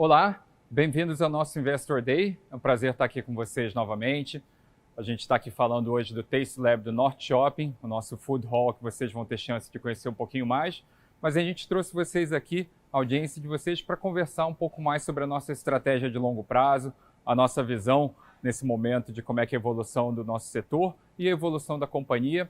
Olá, bem-vindos ao nosso Investor Day. É um prazer estar aqui com vocês novamente. A gente está aqui falando hoje do Taste Lab do Norte Shopping, o nosso food hall que vocês vão ter chance de conhecer um pouquinho mais. Mas a gente trouxe vocês aqui, a audiência de vocês, para conversar um pouco mais sobre a nossa estratégia de longo prazo, a nossa visão nesse momento de como é que é a evolução do nosso setor e a evolução da companhia.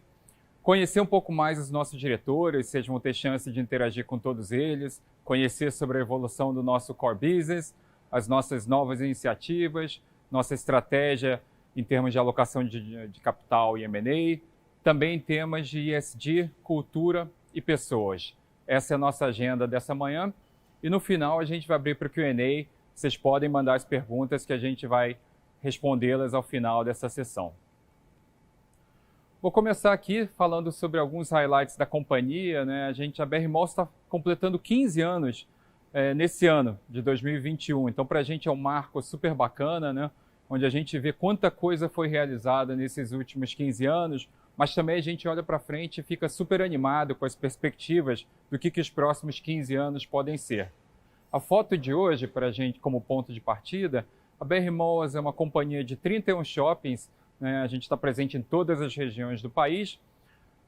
Conhecer um pouco mais os nossos diretores, vocês vão ter chance de interagir com todos eles, conhecer sobre a evolução do nosso core business, as nossas novas iniciativas, nossa estratégia em termos de alocação de capital e M&A, também temas de ESG, cultura e pessoas. Essa é a nossa agenda dessa manhã e no final a gente vai abrir para o Q&A. Vocês podem mandar as perguntas que a gente vai respondê-las ao final dessa sessão. Vou começar aqui falando sobre alguns highlights da companhia. A BR Malls está completando 15 anos nesse ano de 2021. Então, para a gente é um marco super bacana, onde a gente vê quanta coisa foi realizada nesses últimos 15 anos, mas também a gente olha para frente e fica super animado com as perspectivas do que os próximos 15 anos podem ser. A foto de hoje, para a gente como ponto de partida, a BR Malls é uma companhia de 31 shoppings. A gente está presente em todas as regiões do país.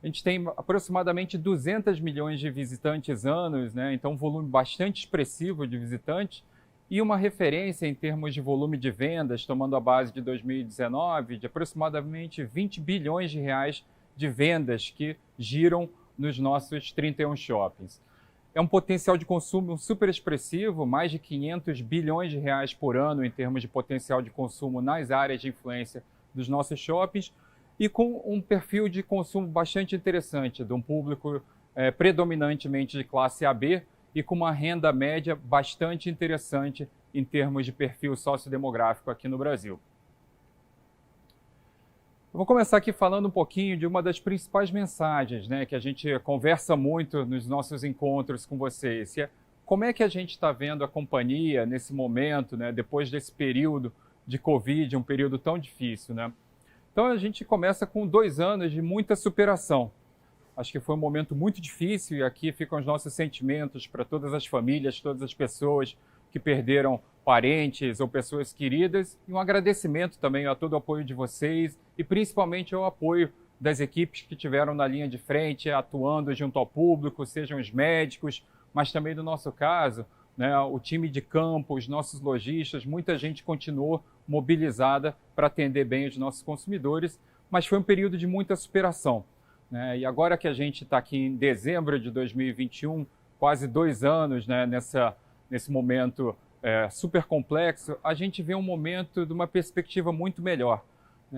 A gente tem aproximadamente 200 milhões de visitantes anos, então um volume bastante expressivo de visitantes e uma referência em termos de volume de vendas, tomando a base de 2019, de aproximadamente 20 bilhões de reais de vendas que giram nos nossos 31 shoppings. É um potencial de consumo super expressivo, mais de 500 bilhões de reais por ano em termos de potencial de consumo nas áreas de influência dos nossos shoppings e com um perfil de consumo bastante interessante, de um público predominantemente de classe AB e com uma renda média bastante interessante em termos de perfil sociodemográfico aqui no Brasil. Eu vou começar aqui falando um pouquinho de uma das principais mensagens que a gente conversa muito nos nossos encontros com vocês, que é como é que a gente está vendo a companhia nesse momento, depois desse período de Covid, um período tão difícil, Então a gente começa com 2 anos de muita superação. Acho que foi um momento muito difícil e aqui ficam os nossos sentimentos para todas as famílias, todas as pessoas que perderam parentes ou pessoas queridas e um agradecimento também a todo o apoio de vocês e principalmente ao apoio das equipes que tiveram na linha de frente, atuando junto ao público, sejam os médicos, mas também no nosso caso, o time de campo, os nossos lojistas, muita gente continuou mobilizada para atender bem os nossos consumidores, mas foi um período de muita superação. E agora que a gente está aqui em dezembro de 2021, quase 2 anos nesse momento super complexo, a gente vê um momento de uma perspectiva muito melhor.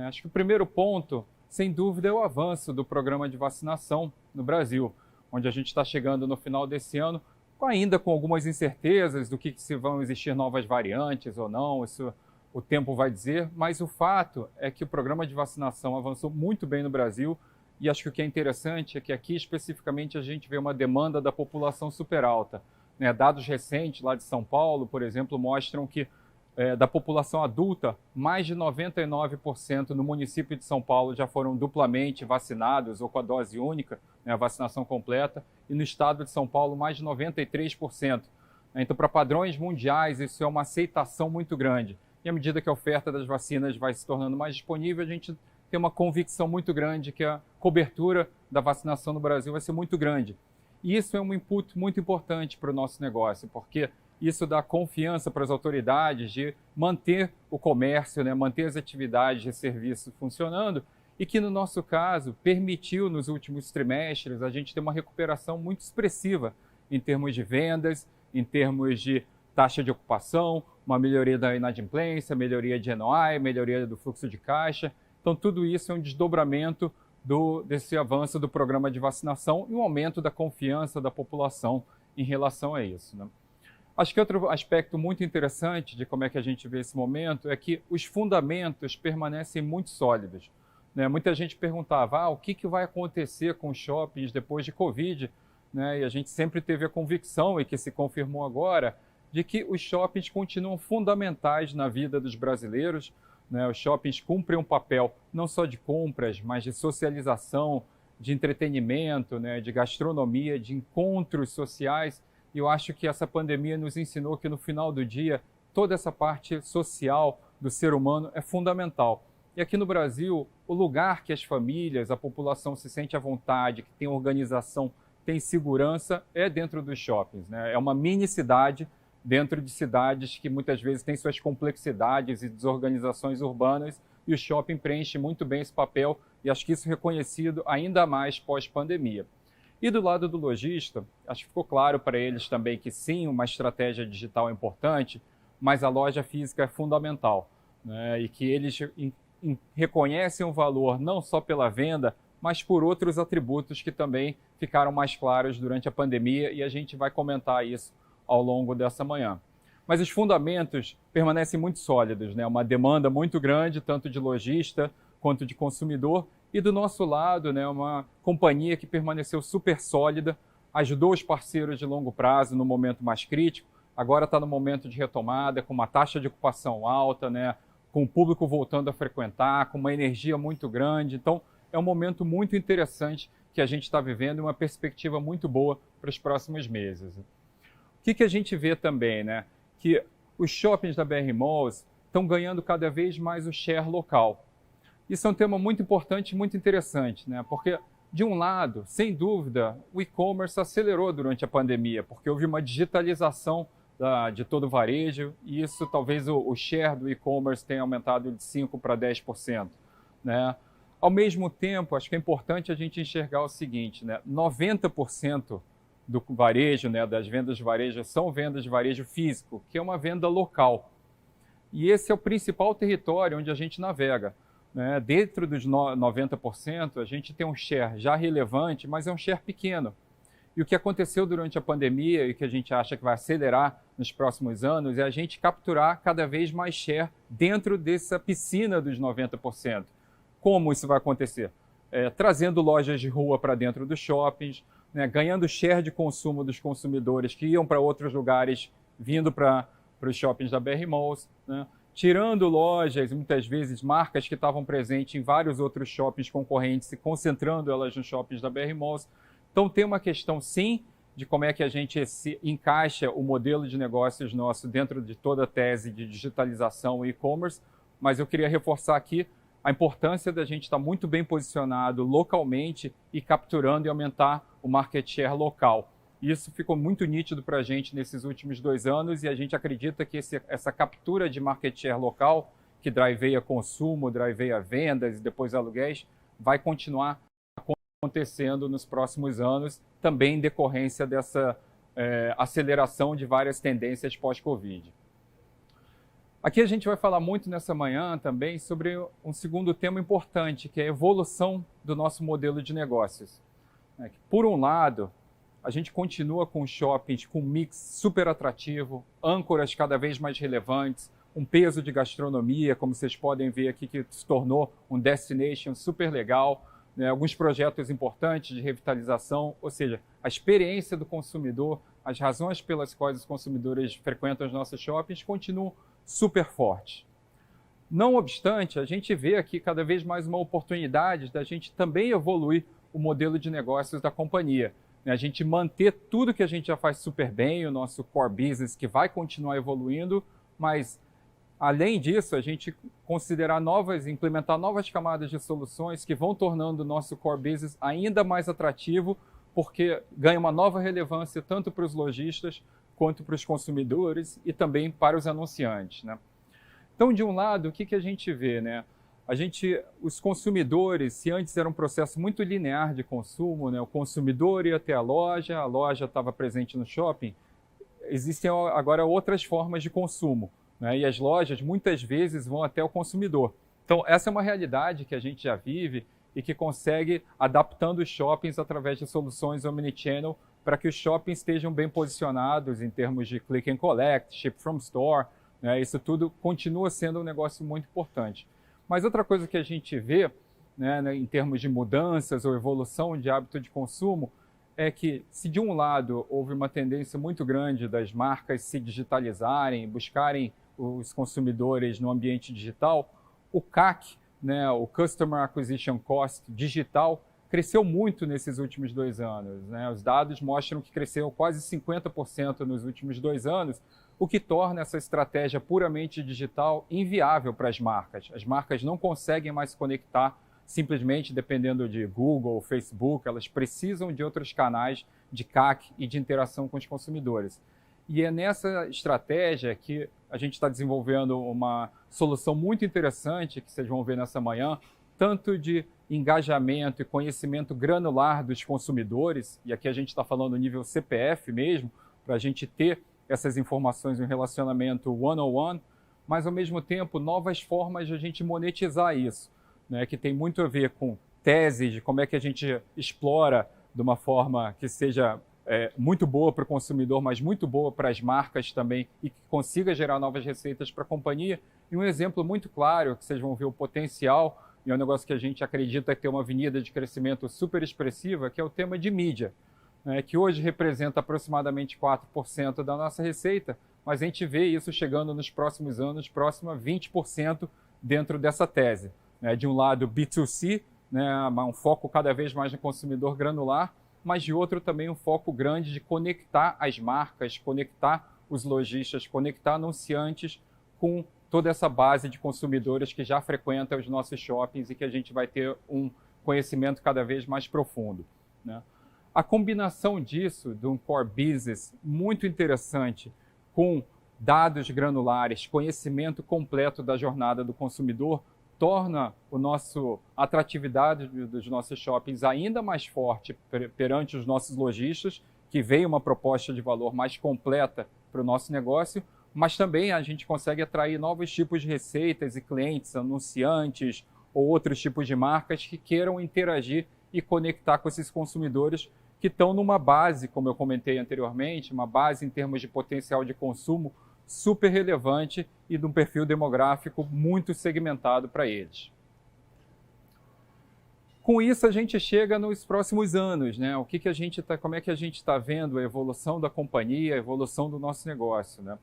Acho que o primeiro ponto, sem dúvida, é o avanço do programa de vacinação no Brasil, onde a gente está chegando no final desse ano, ainda com algumas incertezas do que se vão existir novas variantes ou não, isso o tempo vai dizer, mas o fato é que o programa de vacinação avançou muito bem no Brasil e acho que o que é interessante é que aqui especificamente a gente vê uma demanda da população super alta. Dados recentes lá de São Paulo, por exemplo, mostram que da população adulta, mais de 99% no município de São Paulo já foram duplamente vacinados ou com a dose única, a vacinação completa, e no estado de São Paulo mais de 93%. Então, para padrões mundiais, isso é uma aceitação muito grande. E à medida que a oferta das vacinas vai se tornando mais disponível, a gente tem uma convicção muito grande que a cobertura da vacinação no Brasil vai ser muito grande. E isso é um input muito importante para o nosso negócio, porque isso dá confiança para as autoridades de manter o comércio, manter as atividades de serviço funcionando e que, no nosso caso, permitiu nos últimos trimestres a gente ter uma recuperação muito expressiva em termos de vendas, em termos de taxa de ocupação, uma melhoria da inadimplência, melhoria de NOI, melhoria do fluxo de caixa. Então, tudo isso é um desdobramento desse avanço do programa de vacinação e um aumento da confiança da população em relação a isso. Acho que outro aspecto muito interessante de como é que a gente vê esse momento é que os fundamentos permanecem muito sólidos. Muita gente perguntava, o que vai acontecer com os shoppings depois de Covid? E a gente sempre teve a convicção, e que se confirmou agora, de que os shoppings continuam fundamentais na vida dos brasileiros. Os shoppings cumprem um papel não só de compras, mas de socialização, de entretenimento, de gastronomia, de encontros sociais. e eu acho que essa pandemia nos ensinou que no final do dia, toda essa parte social do ser humano é fundamental. E aqui no Brasil, o lugar que as famílias, a população se sente à vontade, que tem organização, tem segurança, é dentro dos shoppings, né? É uma mini cidade dentro de cidades que muitas vezes têm suas complexidades e desorganizações urbanas, e o shopping preenche muito bem esse papel, e acho que isso é reconhecido ainda mais pós-pandemia. E do lado do lojista, acho que ficou claro para eles também que sim, uma estratégia digital é importante, mas a loja física é fundamental, né? E que eles reconhecem o valor não só pela venda, mas por outros atributos que também ficaram mais claros durante a pandemia, e a gente vai comentar isso ao longo dessa manhã. Mas os fundamentos permanecem muito sólidos, né? Uma demanda muito grande, tanto de lojista quanto de consumidor, e do nosso lado, né, uma companhia que permaneceu super sólida, ajudou os parceiros de longo prazo no momento mais crítico, agora está no momento de retomada, com uma taxa de ocupação alta, né, com o público voltando a frequentar, com uma energia muito grande. Então, é um momento muito interessante que a gente está vivendo e uma perspectiva muito boa para os próximos meses. O que a gente vê também, né? Que os shoppings da BR Malls estão ganhando cada vez mais o share local. Isso é um tema muito importante e muito interessante, né? Porque, de um lado, sem dúvida, o e-commerce acelerou durante a pandemia, porque houve uma digitalização de todo o varejo, e isso talvez o share do e-commerce tenha aumentado de 5% para 10%. Né? Ao mesmo tempo, acho que é importante a gente enxergar o seguinte, né? 90% do varejo, né, das vendas de varejo, são vendas de varejo físico, que é uma venda local. E esse é o principal território onde a gente navega. Né? Dentro dos 90%, a gente tem um share já relevante, mas é um share pequeno. E o que aconteceu durante a pandemia e que a gente acha que vai acelerar nos próximos anos é a gente capturar cada vez mais share dentro dessa piscina dos 90%. Como isso vai acontecer? Trazendo lojas de rua para dentro dos shoppings, né? Ganhando share de consumo dos consumidores que iam para outros lugares, vindo para os shoppings da BR Malls, né? Tirando lojas, muitas vezes marcas que estavam presentes em vários outros shoppings concorrentes e concentrando elas nos shoppings da BR Malls. Então tem uma questão, sim, de como é que a gente se encaixa o modelo de negócios nosso dentro de toda a tese de digitalização e e-commerce, mas eu queria reforçar aqui a importância da gente estar muito bem posicionado localmente e capturando e aumentar o market share local. Isso ficou muito nítido para a gente nesses últimos 2 anos, e a gente acredita que essa captura de market share local, que driveia consumo, driveia vendas e depois aluguéis, vai continuar acontecendo nos próximos anos, também em decorrência dessa aceleração de várias tendências pós-Covid. Aqui a gente vai falar muito nessa manhã também sobre um segundo tema importante, que é a evolução do nosso modelo de negócios. Por um lado, a gente continua com shoppings com um mix super atrativo, âncoras cada vez mais relevantes, um peso de gastronomia, como vocês podem ver aqui, que se tornou um destination super legal, né? Alguns projetos importantes de revitalização, ou seja, a experiência do consumidor, as razões pelas quais os consumidores frequentam os nossos shoppings continuam super fortes. Não obstante, a gente vê aqui cada vez mais uma oportunidade da gente também evoluir o modelo de negócios da companhia. A gente manter tudo que a gente já faz super bem, o nosso core business, que vai continuar evoluindo, mas além disso, a gente implementar novas camadas de soluções que vão tornando o nosso core business ainda mais atrativo, porque ganha uma nova relevância tanto para os lojistas quanto para os consumidores e também para os anunciantes, né? Então, de um lado, o que a gente vê, né? Os consumidores, se antes era um processo muito linear de consumo, né? O consumidor ia até a loja estava presente no shopping, existem agora outras formas de consumo, né? E as lojas muitas vezes vão até o consumidor. Então, essa é uma realidade que a gente já vive e que consegue adaptando os shoppings através de soluções omnichannel para que os shoppings estejam bem posicionados em termos de click and collect, ship from store, né? Isso tudo continua sendo um negócio muito importante. Mas outra coisa que a gente vê, né, em termos de mudanças ou evolução de hábito de consumo, é que se de um lado houve uma tendência muito grande das marcas se digitalizarem, buscarem os consumidores no ambiente digital, o CAC, né, o Customer Acquisition Cost digital, cresceu muito nesses últimos 2 anos, né? Os dados mostram que cresceu quase 50% nos últimos 2 anos, o que torna essa estratégia puramente digital inviável para as marcas. As marcas não conseguem mais se conectar simplesmente dependendo de Google, Facebook, elas precisam de outros canais de CAC e de interação com os consumidores. E é nessa estratégia que a gente está desenvolvendo uma solução muito interessante, que vocês vão ver nessa manhã, tanto de engajamento e conhecimento granular dos consumidores, e aqui a gente está falando no nível CPF mesmo, para a gente ter essas informações em um relacionamento one-on-one, mas ao mesmo tempo novas formas de a gente monetizar isso, né, que tem muito a ver com teses de como é que a gente explora de uma forma que seja muito boa para o consumidor, mas muito boa para as marcas também e que consiga gerar novas receitas para a companhia. E um exemplo muito claro, que vocês vão ver o potencial, e é um negócio que a gente acredita ter uma avenida de crescimento super expressiva, que é o tema de mídia, né, que hoje representa aproximadamente 4% da nossa receita, mas a gente vê isso chegando nos próximos anos, próximo a 20% dentro dessa tese. Né, de um lado, B2C, né, um foco cada vez mais no consumidor granular, mas de outro também um foco grande de conectar as marcas, conectar os lojistas, conectar anunciantes com toda essa base de consumidores que já frequentam os nossos shoppings e que a gente vai ter um conhecimento cada vez mais profundo, né? A combinação disso, de um core business muito interessante, com dados granulares, conhecimento completo da jornada do consumidor, torna a atratividade dos nossos shoppings ainda mais forte perante os nossos lojistas, que veem uma proposta de valor mais completa para o nosso negócio, mas também a gente consegue atrair novos tipos de receitas e clientes, anunciantes ou outros tipos de marcas que queiram interagir e conectar com esses consumidores que estão numa base, como eu comentei anteriormente, uma base em termos de potencial de consumo super relevante e de um perfil demográfico muito segmentado para eles. Com isso, a gente chega nos próximos anos, né? Como é que a gente está vendo a evolução da companhia, a evolução do nosso negócio, né?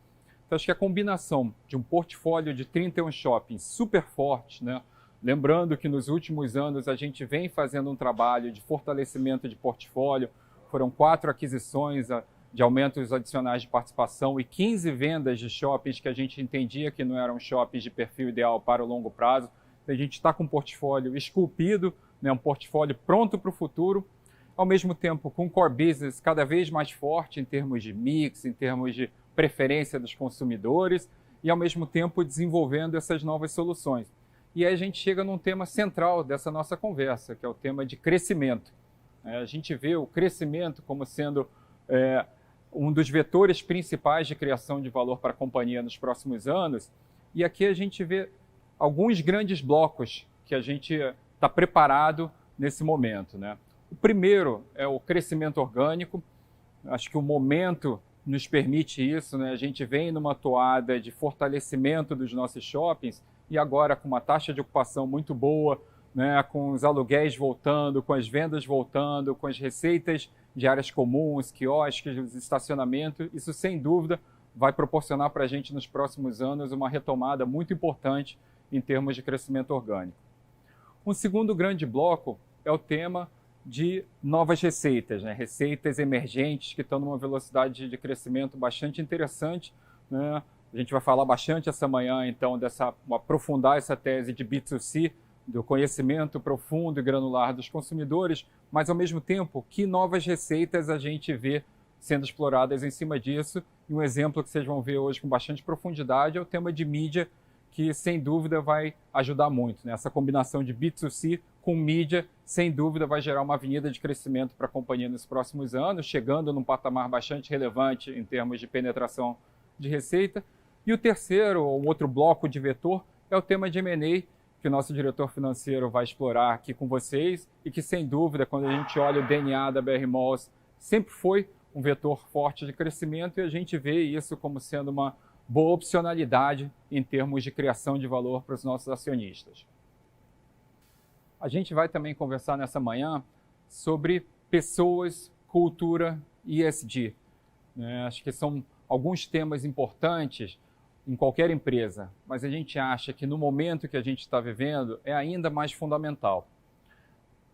Então, acho que a combinação de um portfólio de 31 shoppings super forte, né? Lembrando que nos últimos anos a gente vem fazendo um trabalho de fortalecimento de portfólio, foram 4 aquisições de aumentos adicionais de participação e 15 vendas de shoppings que a gente entendia que não eram shoppings de perfil ideal para o longo prazo. A gente está com um portfólio esculpido, né, um portfólio pronto para o futuro, ao mesmo tempo com um core business cada vez mais forte em termos de mix, em termos de preferência dos consumidores e ao mesmo tempo desenvolvendo essas novas soluções. E aí a gente chega num tema central dessa nossa conversa, que é o tema de crescimento. A gente vê o crescimento como sendo um dos vetores principais de criação de valor para a companhia nos próximos anos. E aqui a gente vê alguns grandes blocos que a gente está preparado nesse momento, né? O primeiro é o crescimento orgânico. Acho que o momento nos permite isso, né? A gente vem numa toada de fortalecimento dos nossos shoppings e agora com uma taxa de ocupação muito boa, né? Com os aluguéis voltando, com as vendas voltando, com as receitas de áreas comuns, quiosques, estacionamento, isso sem dúvida vai proporcionar para a gente nos próximos anos uma retomada muito importante em termos de crescimento orgânico. Um segundo grande bloco é o tema de novas receitas, né? Receitas emergentes que estão numa velocidade de crescimento bastante interessante, né? A gente vai falar bastante essa manhã, então, aprofundar essa tese de B2C, do conhecimento profundo e granular dos consumidores, mas, ao mesmo tempo, que novas receitas a gente vê sendo exploradas em cima disso. E um exemplo que vocês vão ver hoje com bastante profundidade é o tema de mídia, que, sem dúvida, vai ajudar muito, né? Essa combinação de B2C com mídia, sem dúvida, vai gerar uma avenida de crescimento para a companhia nos próximos anos, chegando num patamar bastante relevante em termos de penetração de receita. E o terceiro, ou outro bloco de vetor, é o tema de M&A, que o nosso diretor financeiro vai explorar aqui com vocês e que, sem dúvida, quando a gente olha o DNA da BR Malls, sempre foi um vetor forte de crescimento e a gente vê isso como sendo uma boa opcionalidade em termos de criação de valor para os nossos acionistas. A gente vai também conversar nessa manhã sobre pessoas, cultura e ESG, né? Acho que são alguns temas importantes em qualquer empresa, mas a gente acha que no momento que a gente está vivendo é ainda mais fundamental.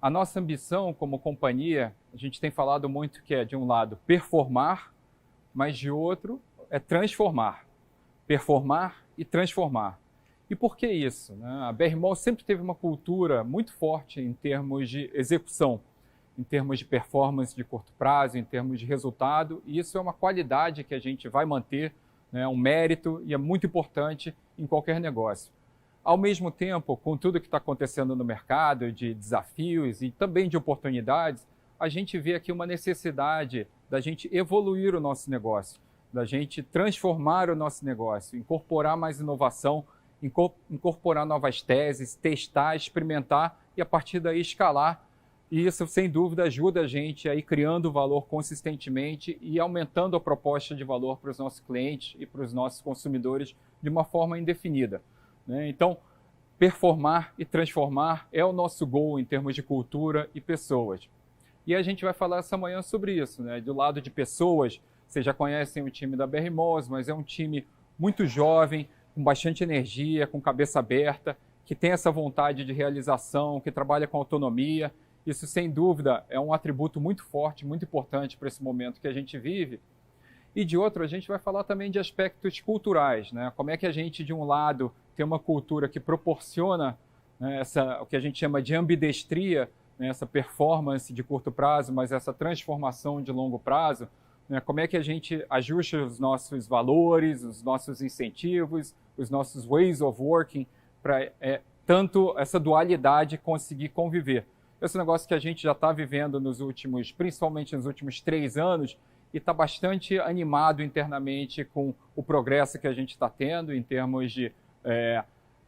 A nossa ambição como companhia, a gente tem falado muito que é, de um lado, performar, mas de outro é transformar. Performar e transformar. E por que isso, né? A BR Mall sempre teve uma cultura muito forte em termos de execução, em termos de performance de curto prazo, em termos de resultado, e isso é uma qualidade que a gente vai manter, né? Um mérito, e é muito importante em qualquer negócio. Ao mesmo tempo, com tudo que está acontecendo no mercado, de desafios e também de oportunidades, a gente vê aqui uma necessidade da gente evoluir o nosso negócio, da gente transformar o nosso negócio, incorporar mais inovação, incorporar novas teses, testar, experimentar e a partir daí escalar. E isso, sem dúvida, ajuda a gente a ir criando valor consistentemente e aumentando a proposta de valor para os nossos clientes e para os nossos consumidores de uma forma indefinida, né? Então, performar e transformar é o nosso goal em termos de cultura e pessoas. E a gente vai falar essa manhã sobre isso, né? Do lado de pessoas, vocês já conhecem o time da BR Malls, mas é um time muito jovem, com bastante energia, com cabeça aberta, que tem essa vontade de realização, que trabalha com autonomia. Isso, sem dúvida, é um atributo muito forte, muito importante para esse momento que a gente vive. E de outro, a gente vai falar também de aspectos culturais, né? Como é que a gente, de um lado, tem uma cultura que proporciona, né, o que a gente chama de ambidestria, né, essa performance de curto prazo, mas essa transformação de longo prazo, né? Como é que a gente ajusta os nossos valores, os nossos incentivos, os nossos ways of working, para tanto essa dualidade conseguir conviver. Esse negócio que a gente já está vivendo principalmente nos últimos 3 anos, e está bastante animado internamente com o progresso que a gente está tendo em termos de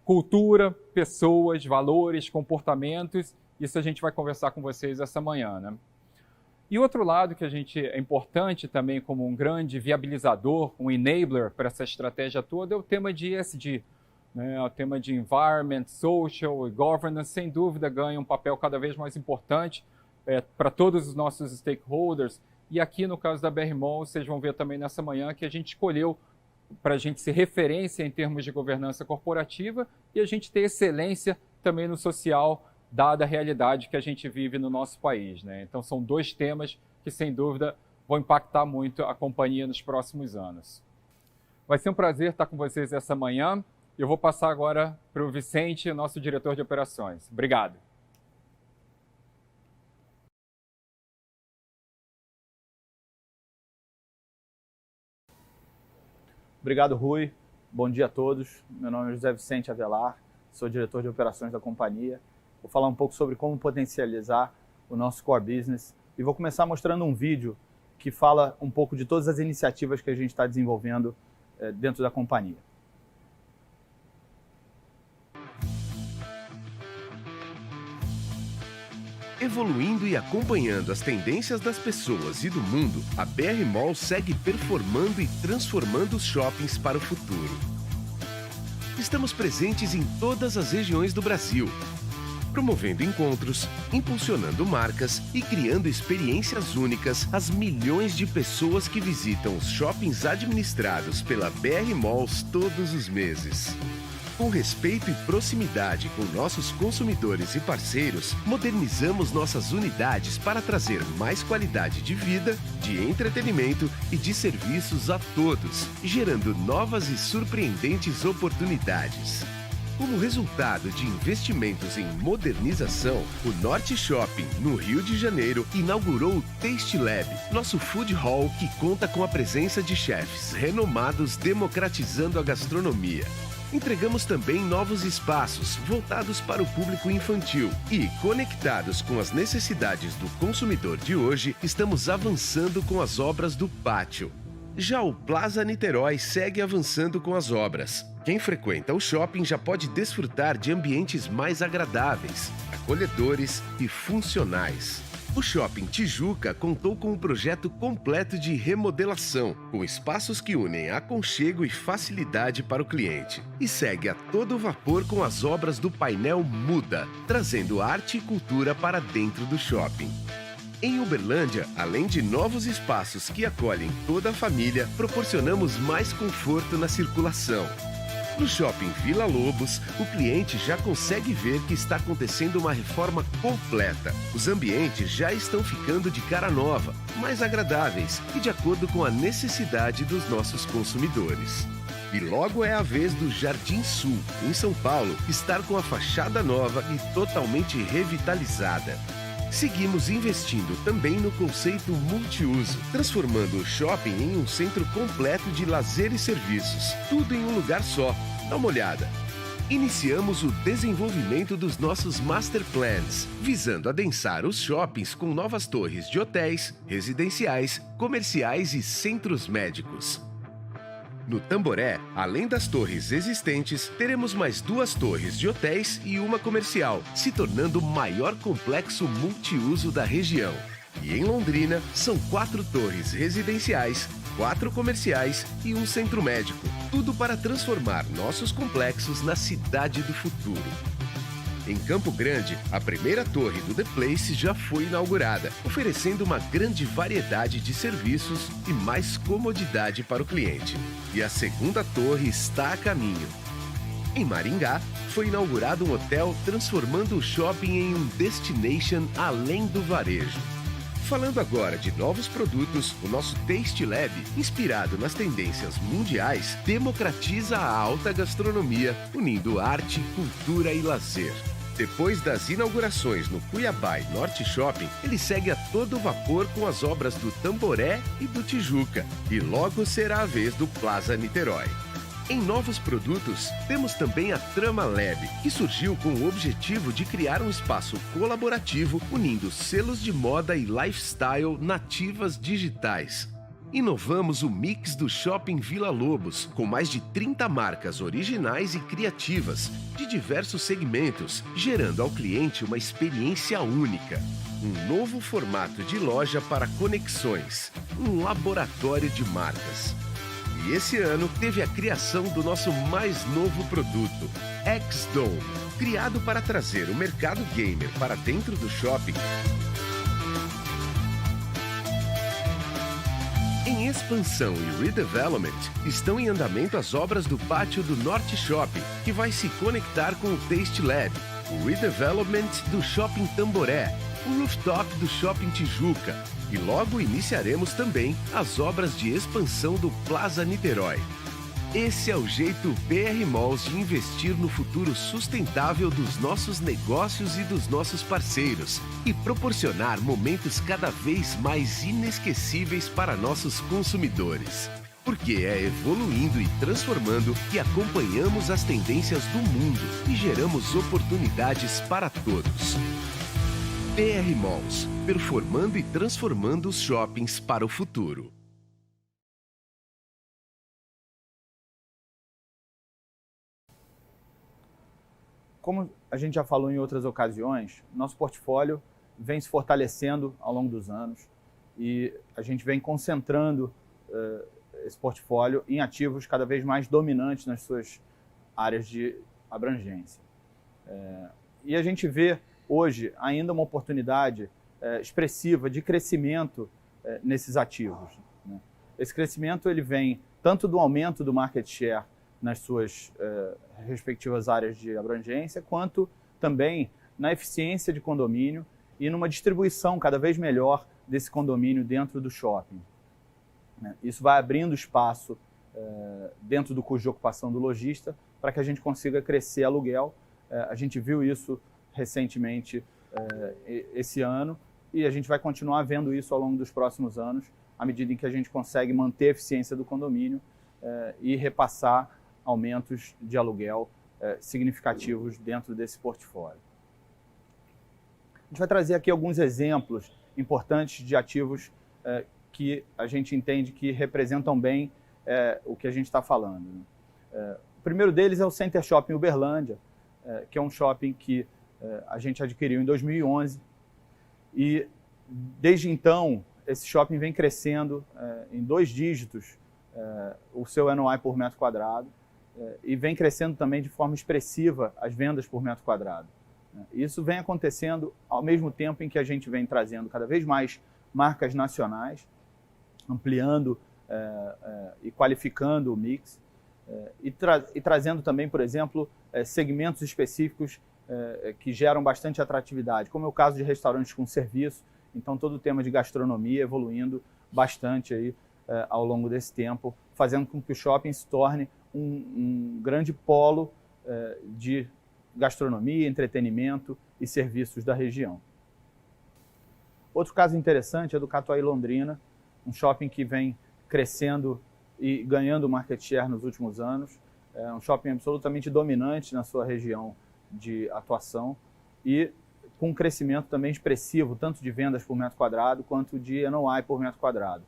cultura, pessoas, valores, comportamentos. Isso a gente vai conversar com vocês essa manhã, né? E outro lado que é importante também como um grande viabilizador, um enabler para essa estratégia toda é o tema de ESG, né? O tema de Environment, Social e Governance, sem dúvida, ganha um papel cada vez mais importante para todos os nossos stakeholders. E aqui, no caso da BR Mall, vocês vão ver também nessa manhã que a gente escolheu para a gente ser referência em termos de governança corporativa e a gente ter excelência também no social, dada a realidade que a gente vive no nosso país, né? Então, são 2 temas que, sem dúvida, vão impactar muito a companhia nos próximos anos. Vai ser um prazer estar com vocês essa manhã. Eu vou passar agora para o Vicente, nosso diretor de operações. Obrigado. Obrigado, Rui. Bom dia a todos. Meu nome é José Vicente Avelar, sou diretor de operações da companhia. Vou falar um pouco sobre como potencializar o nosso core business e vou começar mostrando um vídeo que fala um pouco de todas as iniciativas que a gente está desenvolvendo dentro da companhia. Evoluindo e acompanhando as tendências das pessoas e do mundo, a BR Mall segue performando e transformando os shoppings para o futuro. Estamos presentes em todas as regiões do Brasil, promovendo encontros, impulsionando marcas e criando experiências únicas às milhões de pessoas que visitam os shoppings administrados pela BR Malls todos os meses. Com respeito e proximidade com nossos consumidores e parceiros, modernizamos nossas unidades para trazer mais qualidade de vida, de entretenimento e de serviços a todos, gerando novas e surpreendentes oportunidades. Como resultado de investimentos em modernização, o Norte Shopping, no Rio de Janeiro, inaugurou o Taste Lab, nosso food hall que conta com a presença de chefs renomados democratizando a gastronomia. Entregamos também novos espaços voltados para o público infantil e, conectados com as necessidades do consumidor de hoje, estamos avançando com as obras do pátio. Já o Plaza Niterói segue avançando com as obras. Quem frequenta o shopping já pode desfrutar de ambientes mais agradáveis, acolhedores e funcionais. O Shopping Tijuca contou com um projeto completo de remodelação, com espaços que unem aconchego e facilidade para o cliente. E segue a todo vapor com as obras do painel Muda, trazendo arte e cultura para dentro do shopping. Em Uberlândia, além de novos espaços que acolhem toda a família, proporcionamos mais conforto na circulação. No Shopping Vila Lobos, o cliente já consegue ver que está acontecendo uma reforma completa. Os ambientes já estão ficando de cara nova, mais agradáveis e de acordo com a necessidade dos nossos consumidores. E logo é a vez do Jardim Sul, em São Paulo, estar com a fachada nova e totalmente revitalizada. Seguimos investindo também no conceito multiuso, transformando o shopping em um centro completo de lazer e serviços, tudo em um lugar só. Dá uma olhada. Iniciamos o desenvolvimento dos nossos Master Plans, visando adensar os shoppings com novas torres de hotéis, residenciais, comerciais e centros médicos. No Tamboré, além das torres existentes, teremos mais 2 torres de hotéis e uma comercial, se tornando o maior complexo multiuso da região. E em Londrina, são 4 torres residenciais, 4 comerciais e um centro médico. Tudo para transformar nossos complexos na cidade do futuro. Em Campo Grande, a primeira torre do The Place já foi inaugurada, oferecendo uma grande variedade de serviços e mais comodidade para o cliente. E a segunda torre está a caminho. Em Maringá, foi inaugurado um hotel transformando o shopping em um destination além do varejo. Falando agora de novos produtos, o nosso Taste Lab, inspirado nas tendências mundiais, democratiza a alta gastronomia, unindo arte, cultura e lazer. Depois das inaugurações no Cuiabá e Norte Shopping, ele segue a todo vapor com as obras do Tamboré e do Tijuca, e logo será a vez do Plaza Niterói. Em novos produtos, temos também a Trama Lab, que surgiu com o objetivo de criar um espaço colaborativo unindo selos de moda e lifestyle nativas digitais. Inovamos o mix do Shopping Vila Lobos, com mais de 30 marcas originais e criativas, de diversos segmentos, gerando ao cliente uma experiência única. Um novo formato de loja para conexões, um laboratório de marcas. E esse ano teve a criação do nosso mais novo produto, X-Dome, criado para trazer o mercado gamer para dentro do shopping. Em expansão e redevelopment, estão em andamento as obras do pátio do Norte Shopping, que vai se conectar com o Taste Lab, o redevelopment do Shopping Tamboré, o rooftop do Shopping Tijuca, e logo iniciaremos também as obras de expansão do Plaza Niterói. Esse é o jeito BR Malls de investir no futuro sustentável dos nossos negócios e dos nossos parceiros e proporcionar momentos cada vez mais inesquecíveis para nossos consumidores. Porque é evoluindo e transformando que acompanhamos as tendências do mundo e geramos oportunidades para todos. BR Malls, performando e transformando os shoppings para o futuro. Como a gente já falou em outras ocasiões, nosso portfólio vem se fortalecendo ao longo dos anos e a gente vem concentrando esse portfólio em ativos cada vez mais dominantes nas suas áreas de abrangência. E a gente vê hoje ainda uma oportunidade expressiva de crescimento nesses ativos, né? Esse crescimento ele vem tanto do aumento do market share nas suas respectivas áreas de abrangência, quanto também na eficiência de condomínio e numa distribuição cada vez melhor desse condomínio dentro do shopping. Isso vai abrindo espaço dentro do custo de ocupação do lojista para que a gente consiga crescer aluguel. A gente viu isso recentemente esse ano e a gente vai continuar vendo isso ao longo dos próximos anos, à medida em que a gente consegue manter a eficiência do condomínio e repassar aumentos de aluguel significativos dentro desse portfólio. A gente vai trazer aqui alguns exemplos importantes de ativos que a gente entende que representam bem o que a gente está falando. O primeiro deles é o Center Shopping Uberlândia, que é um shopping que a gente adquiriu em 2011 e desde então esse shopping vem crescendo em 2 dígitos o seu NOI por metro quadrado e vem crescendo também de forma expressiva as vendas por metro quadrado. Isso vem acontecendo ao mesmo tempo em que a gente vem trazendo cada vez mais marcas nacionais, ampliando e qualificando o mix e trazendo também, por exemplo, segmentos específicos que geram bastante atratividade, como é o caso de restaurantes com serviço. Então, todo o tema de gastronomia evoluindo bastante aí, ao longo desse tempo, fazendo com que o shopping se torne um grande polo de gastronomia, entretenimento e serviços da região. Outro caso interessante é do Catuai Londrina, um shopping que vem crescendo e ganhando market share nos últimos anos. É um shopping absolutamente dominante na sua região de atuação e com um crescimento também expressivo, tanto de vendas por metro quadrado quanto de NOI por metro quadrado.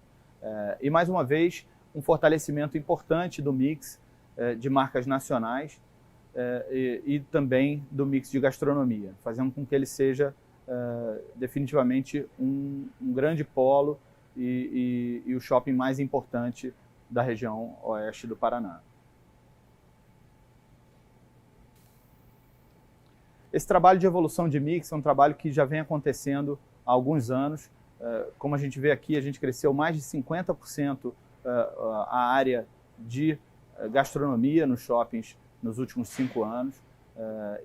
E mais uma vez, um fortalecimento importante do mix de marcas nacionais e também do mix de gastronomia, fazendo com que ele seja definitivamente um grande polo e o shopping mais importante da região oeste do Paraná. Esse trabalho de evolução de mix é um trabalho que já vem acontecendo há alguns anos. Como a gente vê aqui, a gente cresceu mais de 50% a área de gastronomia nos shoppings nos últimos 5 anos.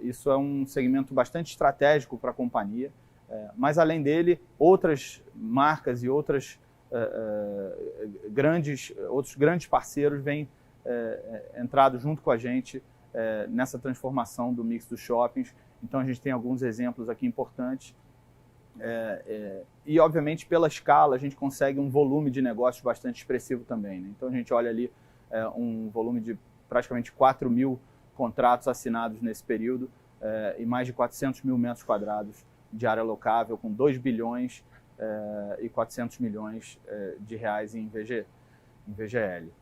Isso é um segmento bastante estratégico para a companhia, mas além dele, outras marcas e outros grandes parceiros vêm entrado junto com a gente nessa transformação do mix dos shoppings. Então a gente tem alguns exemplos aqui importantes e obviamente pela escala a gente consegue um volume de negócios bastante expressivo também, né? Então a gente olha ali um volume de praticamente 4 mil contratos assinados nesse período e mais de 400 mil metros quadrados de área locável, com 2 bilhões e 400 milhões de reais em VGL.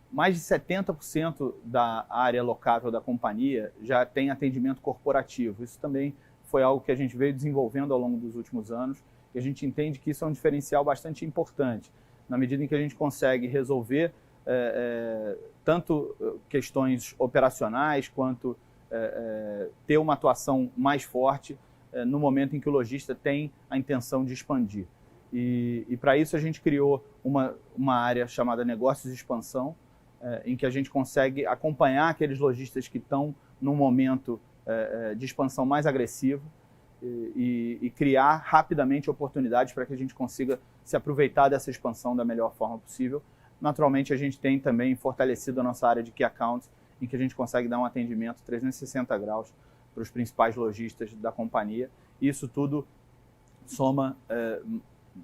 Mais de 70% da área locável da companhia já tem atendimento corporativo. Isso também foi algo que a gente veio desenvolvendo ao longo dos últimos anos e a gente entende que isso é um diferencial bastante importante, na medida em que a gente consegue resolver tanto questões operacionais quanto ter uma atuação mais forte no momento em que o lojista tem a intenção de expandir. E para isso a gente criou uma área chamada Negócios de Expansão, em que a gente consegue acompanhar aqueles lojistas que estão num momento de expansão mais agressivo e criar rapidamente oportunidades para que a gente consiga se aproveitar dessa expansão da melhor forma possível. Naturalmente, a gente tem também fortalecido a nossa área de Key Accounts, em que a gente consegue dar um atendimento 360 graus para os principais lojistas da companhia. E isso tudo soma,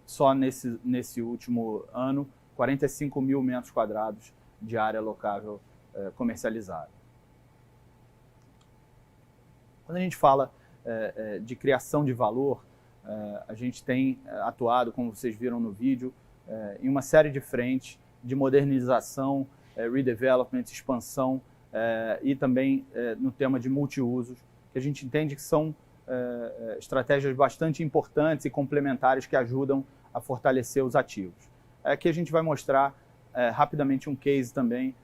só nesse último ano, 45 mil metros quadrados de área locável comercializada. Quando a gente fala de criação de valor, a gente tem atuado, como vocês viram no vídeo, em uma série de frentes de modernização, redevelopment, expansão e também no tema de multiusos, que a gente entende que são estratégias bastante importantes e complementares que ajudam a fortalecer os ativos. Aqui a gente vai mostrar rapidamente um case também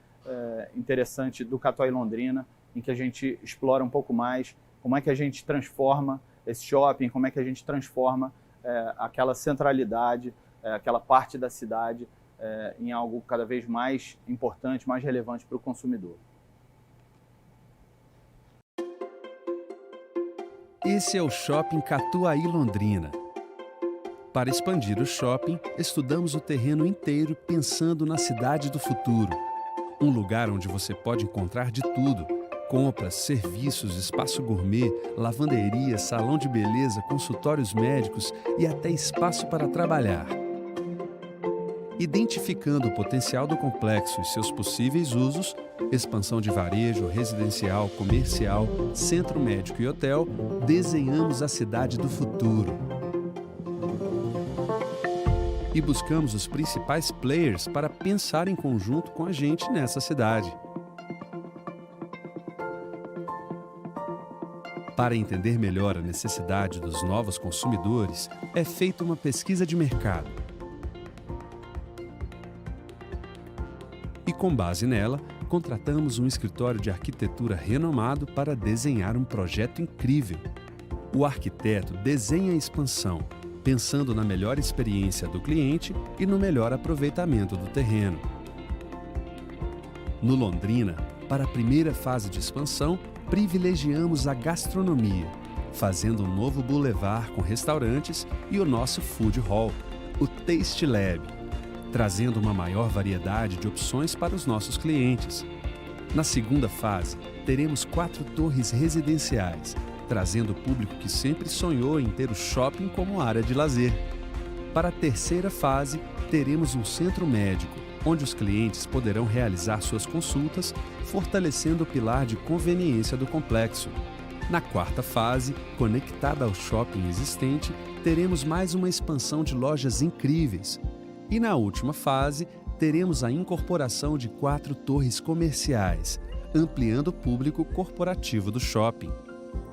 interessante do Catuai Londrina, em que a gente explora um pouco mais como é que a gente transforma esse shopping, como é que a gente transforma aquela centralidade, aquela parte da cidade em algo cada vez mais importante, mais relevante para o consumidor. Esse é o Shopping Catuai Londrina. Para expandir o shopping, estudamos o terreno inteiro pensando na cidade do futuro. Um lugar onde você pode encontrar de tudo: compras, serviços, espaço gourmet, lavanderia, salão de beleza, consultórios médicos e até espaço para trabalhar. Identificando o potencial do complexo e seus possíveis usos, expansão de varejo, residencial, comercial, centro médico e hotel, desenhamos a cidade do futuro. E buscamos os principais players para pensar em conjunto com a gente nessa cidade. Para entender melhor a necessidade dos novos consumidores, é feita uma pesquisa de mercado. E com base nela, contratamos um escritório de arquitetura renomado para desenhar um projeto incrível. O arquiteto desenha a expansão, pensando na melhor experiência do cliente e no melhor aproveitamento do terreno. No Londrina, para a primeira fase de expansão, privilegiamos a gastronomia, fazendo um novo boulevard com restaurantes e o nosso food hall, o Taste Lab, trazendo uma maior variedade de opções para os nossos clientes. Na segunda fase, teremos 4 torres residenciais, trazendo o público que sempre sonhou em ter o shopping como área de lazer. Para a terceira fase, teremos um centro médico, onde os clientes poderão realizar suas consultas, fortalecendo o pilar de conveniência do complexo. Na quarta fase, conectada ao shopping existente, teremos mais uma expansão de lojas incríveis. E na última fase, teremos a incorporação de 4 torres comerciais, ampliando o público corporativo do shopping.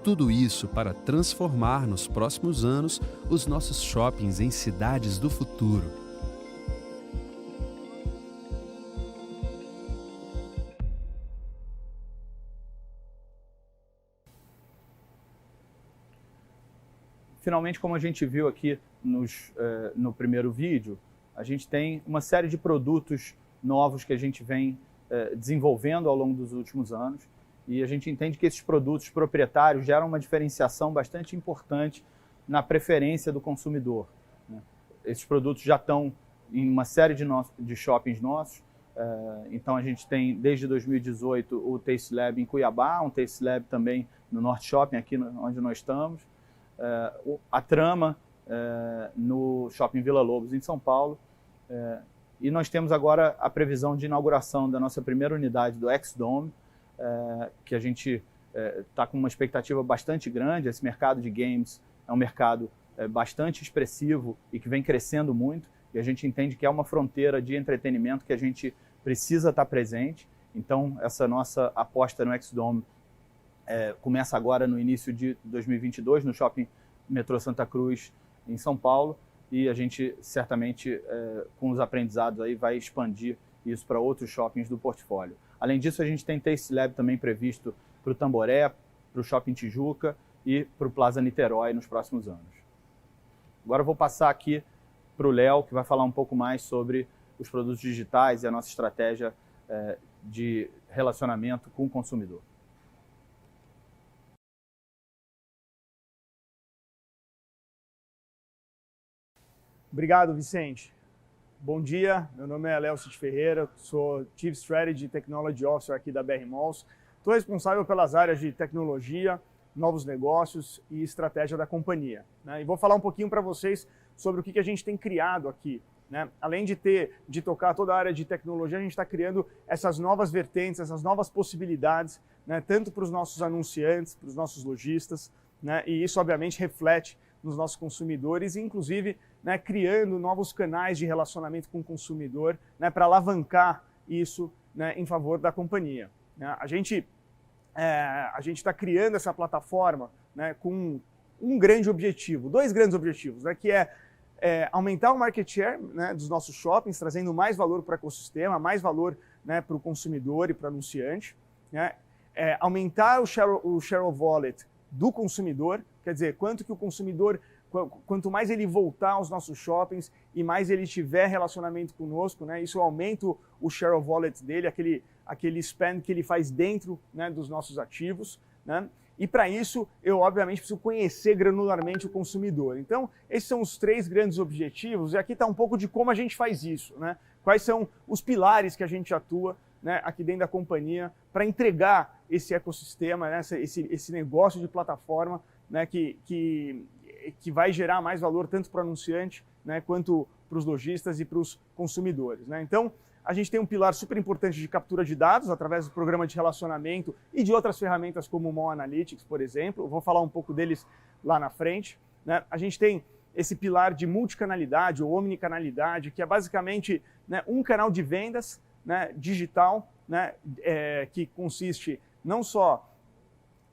Tudo isso para transformar nos próximos anos os nossos shoppings em cidades do futuro. Finalmente, como a gente viu aqui no primeiro vídeo, a gente tem uma série de produtos novos que a gente vem desenvolvendo ao longo dos últimos anos, e a gente entende que esses produtos proprietários geram uma diferenciação bastante importante na preferência do consumidor, né? Esses produtos já estão em uma série de shoppings nossos, então a gente tem desde 2018 o Taste Lab em Cuiabá, um Taste Lab também no Norte Shopping, aqui onde nós estamos, a Trama no Shopping Vila Lobos em São Paulo, e nós temos agora a previsão de inauguração da nossa primeira unidade do X-Dome, que a gente está com uma expectativa bastante grande. Esse mercado de games é um mercado bastante expressivo e que vem crescendo muito, e a gente entende que é uma fronteira de entretenimento que a gente precisa estar presente. Então, essa nossa aposta no X-Dome começa agora no início de 2022, no Shopping Metrô Santa Cruz, em São Paulo, e a gente certamente, com os aprendizados, aí, vai expandir isso para outros shoppings do portfólio. Além disso, a gente tem Taste Lab também previsto para o Tamboré, para o Shopping Tijuca e para o Plaza Niterói nos próximos anos. Agora eu vou passar aqui para o Léo, que vai falar um pouco mais sobre os produtos digitais e a nossa estratégia de relacionamento com o consumidor. Obrigado, Vicente. Bom dia, meu nome é Léo Cid Ferreira, sou Chief Strategy e Technology Officer aqui da BR Malls. Estou responsável pelas áreas de tecnologia, novos negócios e estratégia da companhia, né? E vou falar um pouquinho para vocês sobre o que a gente tem criado aqui, né? Além de tocar toda a área de tecnologia, a gente está criando essas novas vertentes, essas novas possibilidades, né? Tanto para os nossos anunciantes, para os nossos lojistas, né? E isso obviamente reflete nos nossos consumidores, e inclusive, né, criando novos canais de relacionamento com o consumidor, né, para alavancar isso, né, em favor da companhia, né? A gente está criando essa plataforma, né, com um grande objetivo, 2 grandes objetivos, né, que é aumentar o market share, né, dos nossos shoppings, trazendo mais valor para o ecossistema, mais valor, né, para o consumidor e para o anunciante, né, aumentar o share of wallet do consumidor, quer dizer, quanto mais ele voltar aos nossos shoppings e mais ele tiver relacionamento conosco, né, isso aumenta o share of wallet dele, aquele spend que ele faz dentro, né, dos nossos ativos, né? E para isso, eu obviamente preciso conhecer granularmente o consumidor. Então, esses são os 3 grandes objetivos, e aqui está um pouco de como a gente faz isso, né? Quais são os pilares que a gente atua, né, aqui dentro da companhia para entregar esse ecossistema, né, esse negócio de plataforma, né, que vai gerar mais valor tanto para o anunciante, né, quanto para os lojistas e para os consumidores, né? Então, a gente tem um pilar super importante de captura de dados através do programa de relacionamento e de outras ferramentas como o Mall Analytics, por exemplo. Eu vou falar um pouco deles lá na frente, né? A gente tem esse pilar de multicanalidade ou omnicanalidade, que é basicamente, né, um canal de vendas, né, digital, né, que consiste não só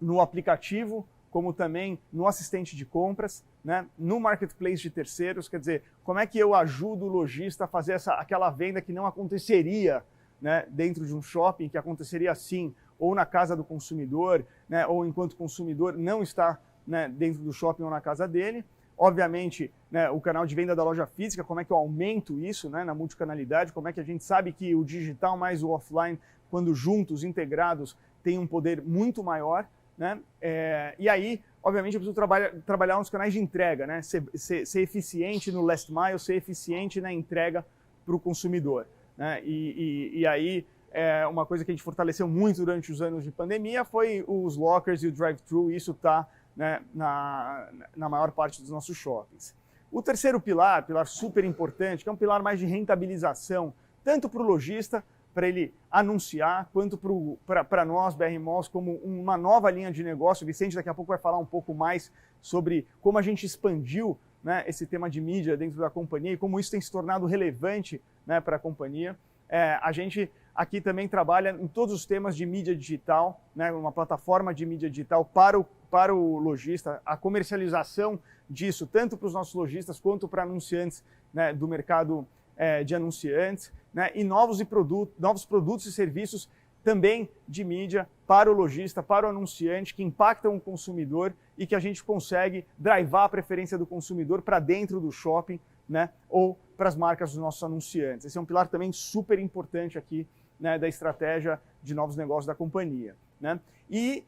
no aplicativo, como também no assistente de compras, né, no marketplace de terceiros. Quer dizer, como é que eu ajudo o lojista a fazer aquela venda que não aconteceria, né, dentro de um shopping, que aconteceria assim, ou na casa do consumidor, né, ou enquanto o consumidor não está, né, dentro do shopping ou na casa dele. obviamente, né, o canal de venda da loja física, como é que eu aumento isso, né, na multicanalidade, como é que a gente sabe que o digital mais o offline, quando juntos, integrados, tem um poder muito maior, né? E aí, obviamente, eu preciso trabalhar nos canais de entrega, né? Ser eficiente no last mile, ser eficiente na entrega para o consumidor, né? E aí, uma coisa que a gente fortaleceu muito durante os anos de pandemia foi os lockers e o drive-thru, isso está, né, na maior parte dos nossos shoppings. O terceiro pilar super importante, que é um pilar mais de rentabilização, tanto para o lojista, para ele anunciar, quanto para nós, BR Malls, como uma nova linha de negócio. O Vicente daqui a pouco vai falar um pouco mais sobre como a gente expandiu, né, esse tema de mídia dentro da companhia e como isso tem se tornado relevante, né, para a companhia. A gente aqui também trabalha em todos os temas de mídia digital, né, uma plataforma de mídia digital para o lojista, a comercialização disso, tanto para os nossos lojistas quanto para anunciantes, né, do mercado de anunciantes, né, e novos produtos e serviços também de mídia para o lojista, para o anunciante, que impactam o consumidor e que a gente consegue drivar a preferência do consumidor para dentro do shopping, né, ou para as marcas dos nossos anunciantes. Esse é um pilar também super importante aqui, né, da estratégia de novos negócios da companhia, né? E,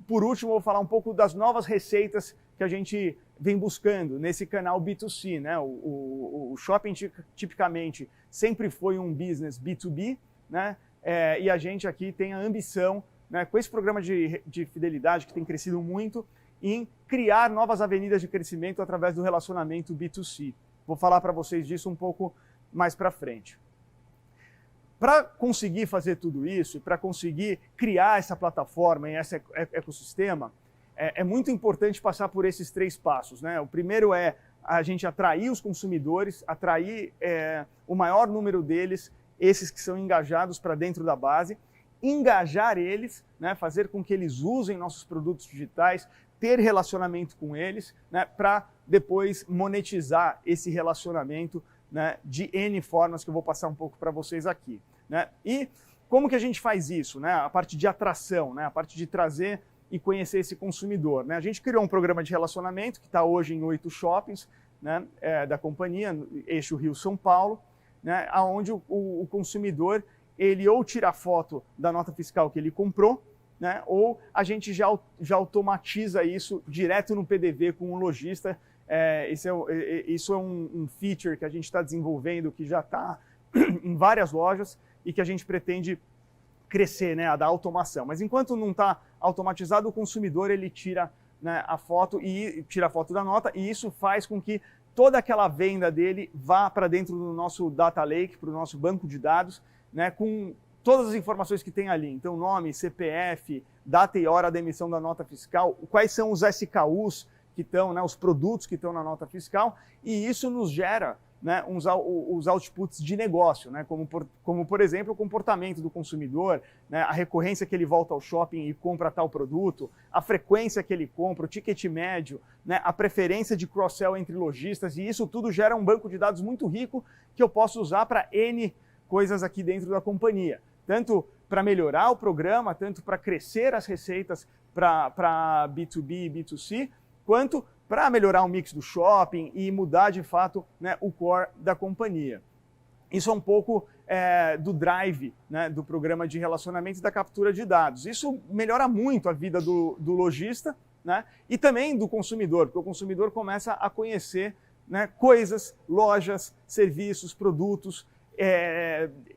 por último, eu vou falar um pouco das novas receitas que a gente vem buscando nesse canal B2C, né? O shopping tipicamente sempre foi um business B2B, né? E a gente aqui tem a ambição, né, com esse programa de fidelidade que tem crescido muito, em criar novas avenidas de crescimento através do relacionamento B2C. Vou falar para vocês disso um pouco mais para frente. Para conseguir fazer tudo isso, para conseguir criar essa plataforma e esse ecossistema, é muito importante passar por esses 3 passos, né? O primeiro é a gente atrair os consumidores, atrair o maior número deles, esses que são engajados para dentro da base, engajar eles, né? Fazer com que eles usem nossos produtos digitais, ter relacionamento com eles, né? Para depois monetizar esse relacionamento, né, de N formas que eu vou passar um pouco para vocês aqui, né? E como que a gente faz isso, né? A parte de atração, né? A parte de trazer e conhecer esse consumidor, né? A gente criou um programa de relacionamento que está hoje em 8 shoppings, né, da companhia, eixo Rio-São Paulo, né, onde o consumidor ele ou tira foto da nota fiscal que ele comprou, né, ou a gente já automatiza isso direto no PDV com o lojista. Isso é um feature que a gente está desenvolvendo, que já está em várias lojas e que a gente pretende crescer, né, a da automação. Mas enquanto não está automatizado, o consumidor ele tira, né, a foto e tira a foto da nota, e isso faz com que toda aquela venda dele vá para dentro do nosso data lake, para o nosso banco de dados, né, com todas as informações que tem ali. Então, nome, CPF, data e hora da emissão da nota fiscal, quais são os SKUs que estão, né, os produtos que estão na nota fiscal, e isso nos gera, né, os outputs de negócio, né, como por exemplo, o comportamento do consumidor, né, a recorrência que ele volta ao shopping e compra tal produto, a frequência que ele compra, o ticket médio, né, a preferência de cross-sell entre lojistas, e isso tudo gera um banco de dados muito rico que eu posso usar para N coisas aqui dentro da companhia, tanto para melhorar o programa, tanto para crescer as receitas para B2B e B2C, quanto para melhorar o mix do shopping e mudar de fato, né, o core da companhia. Isso é um pouco do drive, né, do programa de relacionamento e da captura de dados. Isso melhora muito a vida do lojista, né, e também do consumidor, porque o consumidor começa a conhecer, né, coisas, lojas, serviços, produtos,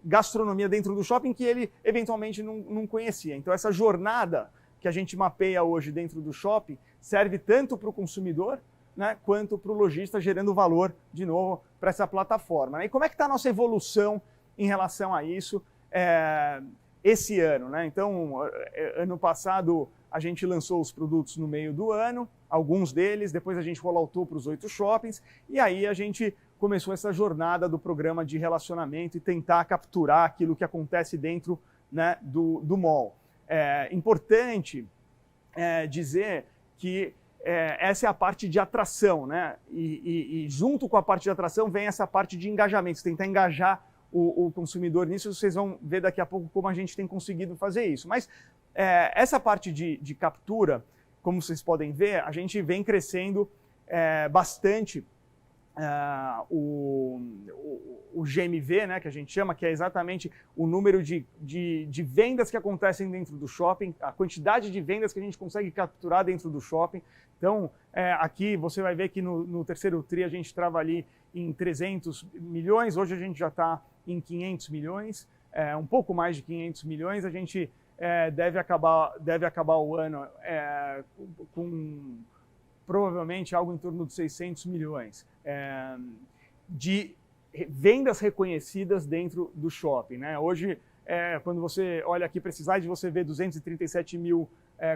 gastronomia dentro do shopping que ele eventualmente não conhecia. Então essa jornada que a gente mapeia hoje dentro do shopping serve tanto para o consumidor, né, quanto para o lojista, gerando valor, de novo, para essa plataforma, né? E como é que está a nossa evolução em relação a isso esse ano, né? Então, ano passado, a gente lançou os produtos no meio do ano, alguns deles, depois a gente rolloutou para os 8 shoppings, e aí a gente começou essa jornada do programa de relacionamento e tentar capturar aquilo que acontece dentro, né, do mall. É importante dizer que essa é a parte de atração, né? E junto com a parte de atração vem essa parte de engajamento, tentar engajar o consumidor nisso. Vocês vão ver daqui a pouco como a gente tem conseguido fazer isso. Mas essa parte de captura, como vocês podem ver, a gente vem crescendo bastante o GMV, né, que a gente chama, que é exatamente o número de vendas que acontecem dentro do shopping, a quantidade de vendas que a gente consegue capturar dentro do shopping. Então, aqui você vai ver que no terceiro TRI a gente estava ali em 300 milhões, hoje a gente já está em 500 milhões, um pouco mais de 500 milhões, a gente deve acabar o ano com provavelmente algo em torno de 600 milhões de vendas reconhecidas dentro do shopping, né? Hoje, quando você olha aqui para esse slide, você vê 237 mil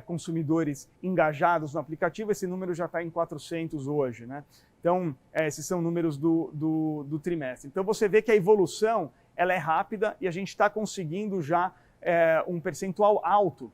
consumidores engajados no aplicativo, esse número já está em 400 hoje, né? Então, esses são números do trimestre. Então, você vê que a evolução ela é rápida e a gente está conseguindo já um percentual alto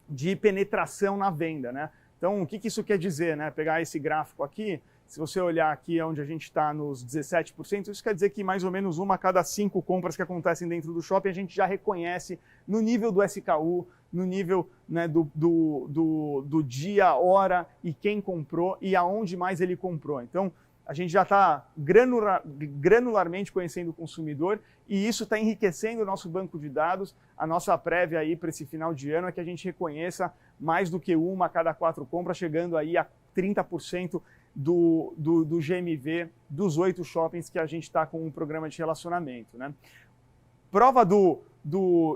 de penetração na venda, né? Então, o que isso quer dizer, né? Pegar esse gráfico aqui, se você olhar aqui onde a gente está nos 17%, isso quer dizer que mais ou menos 1 a cada 5 compras que acontecem dentro do shopping, a gente já reconhece no nível do SKU, no nível, né, do dia, hora e quem comprou e aonde mais ele comprou. Então, a gente já está granularmente conhecendo o consumidor e isso está enriquecendo o nosso banco de dados. A nossa prévia aí para esse final de ano é que a gente reconheça mais do que 1 a cada 4 compras, chegando aí a 30% do GMV dos 8 shoppings que a gente está com um programa de relacionamento, né? Prova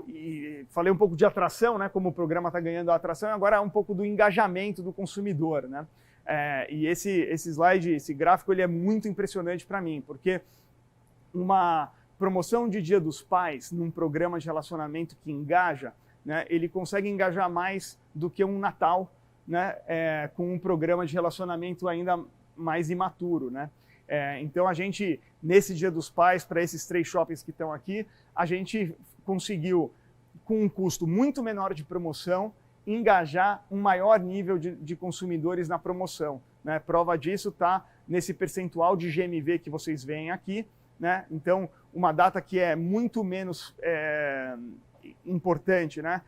e falei um pouco de atração, né? Como o programa está ganhando a atração, agora um pouco do engajamento do consumidor, né? E esse slide, esse gráfico, ele é muito impressionante para mim, porque uma promoção de Dia dos Pais num programa de relacionamento que engaja, né, ele consegue engajar mais do que um Natal, né, com um programa de relacionamento ainda mais imaturo, né? Então a gente, nesse Dia dos Pais, para esses 3 shoppings que estão aqui, a gente conseguiu, com um custo muito menor de promoção, engajar um maior nível de consumidores na promoção, né? Prova disso está nesse percentual de GMV que vocês veem aqui, né? Então, uma data que é muito menos importante, né,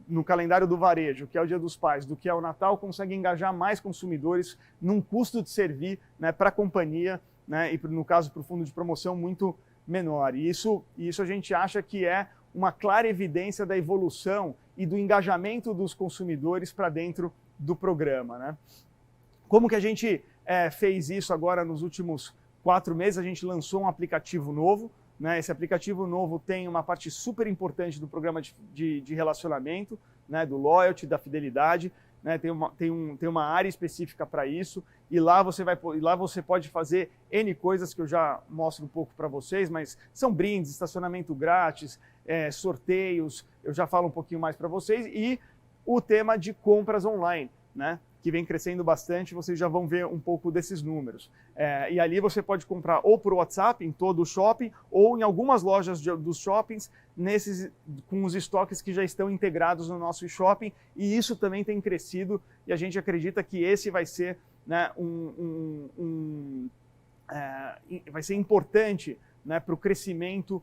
no calendário do varejo, que é o Dia dos Pais, do que é o Natal, consegue engajar mais consumidores num custo de servir, né, para a companhia, né, e no caso para o fundo de promoção muito menor. E isso a gente acha que é uma clara evidência da evolução e do engajamento dos consumidores para dentro do programa, né? Como que a gente fez isso agora nos últimos 4 meses? A gente lançou um aplicativo novo, né? Esse aplicativo novo tem uma parte super importante do programa de relacionamento, né? Do loyalty, da fidelidade, né? Tem uma área específica para isso, e lá você pode fazer N coisas que eu já mostro um pouco para vocês, mas são brindes, estacionamento grátis, sorteios, eu já falo um pouquinho mais para vocês, e o tema de compras online, né, que vem crescendo bastante, vocês já vão ver um pouco desses números. E ali você pode comprar ou por WhatsApp, em todo o shopping, ou em algumas lojas dos shoppings, com os estoques que já estão integrados no nosso shopping, e isso também tem crescido, e a gente acredita que esse vai ser, né, vai ser importante, né, para o crescimento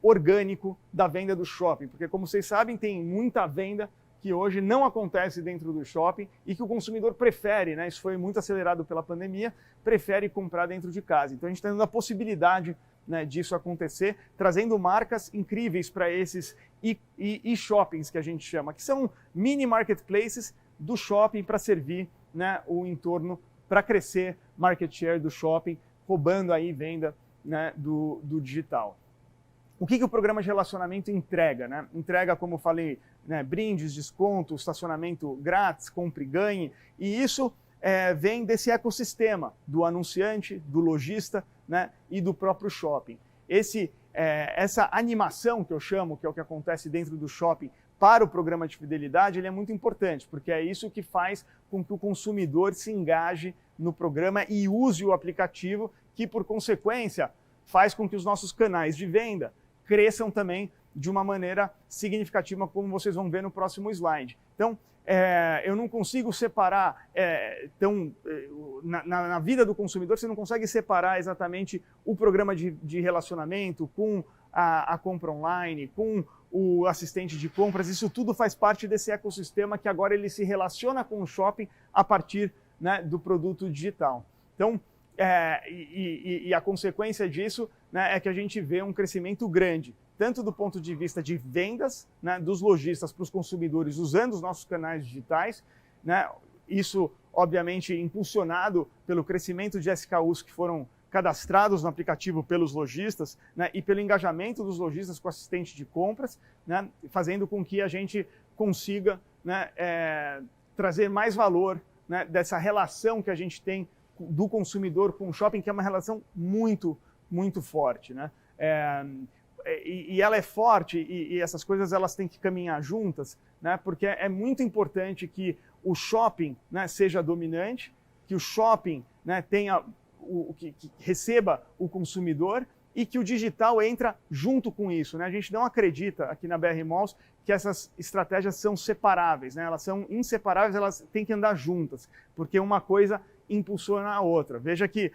orgânico da venda do shopping, porque como vocês sabem, tem muita venda que hoje não acontece dentro do shopping e que o consumidor prefere, né? Isso foi muito acelerado pela pandemia, prefere comprar dentro de casa. Então a gente está dando a possibilidade, né, disso acontecer, trazendo marcas incríveis para esses e-shoppings que a gente chama, que são mini marketplaces do shopping para servir, né, o entorno, para crescer market share do shopping, roubando aí venda, né, do digital. O que o programa de relacionamento entrega, né? Entrega, como eu falei, né, brindes, desconto, estacionamento grátis, compre e ganhe, e isso vem desse ecossistema do anunciante, do lojista, né, e do próprio shopping. Essa animação que eu chamo, que é o que acontece dentro do shopping para o programa de fidelidade, ele é muito importante, porque é isso que faz com que o consumidor se engaje no programa e use o aplicativo, que por consequência faz com que os nossos canais de venda cresçam também de uma maneira significativa, como vocês vão ver no próximo slide. Então, eu não consigo separar, na vida do consumidor, você não consegue separar exatamente o programa de relacionamento com a compra online, com o assistente de compras. Isso tudo faz parte desse ecossistema que agora ele se relaciona com o shopping a partir, né, do produto digital. Então, a consequência disso, né, é que a gente vê um crescimento grande, tanto do ponto de vista de vendas, né, dos lojistas para os consumidores usando os nossos canais digitais, né, isso obviamente impulsionado pelo crescimento de SKUs que foram cadastrados no aplicativo pelos lojistas, né, e pelo engajamento dos lojistas com o assistente de compras, né, fazendo com que a gente consiga, né, trazer mais valor, né, dessa relação que a gente tem do consumidor com o shopping, que é uma relação muito, muito forte, né? E ela é forte e essas coisas elas têm que caminhar juntas, né? Porque é muito importante que o shopping, né, seja dominante, que o shopping, né, tenha que receba o consumidor e que o digital entra junto com isso, né? A gente não acredita aqui na BR Malls que essas estratégias são separáveis, né? Elas são inseparáveis, elas têm que andar juntas, porque uma coisa impulsiona a outra. Veja que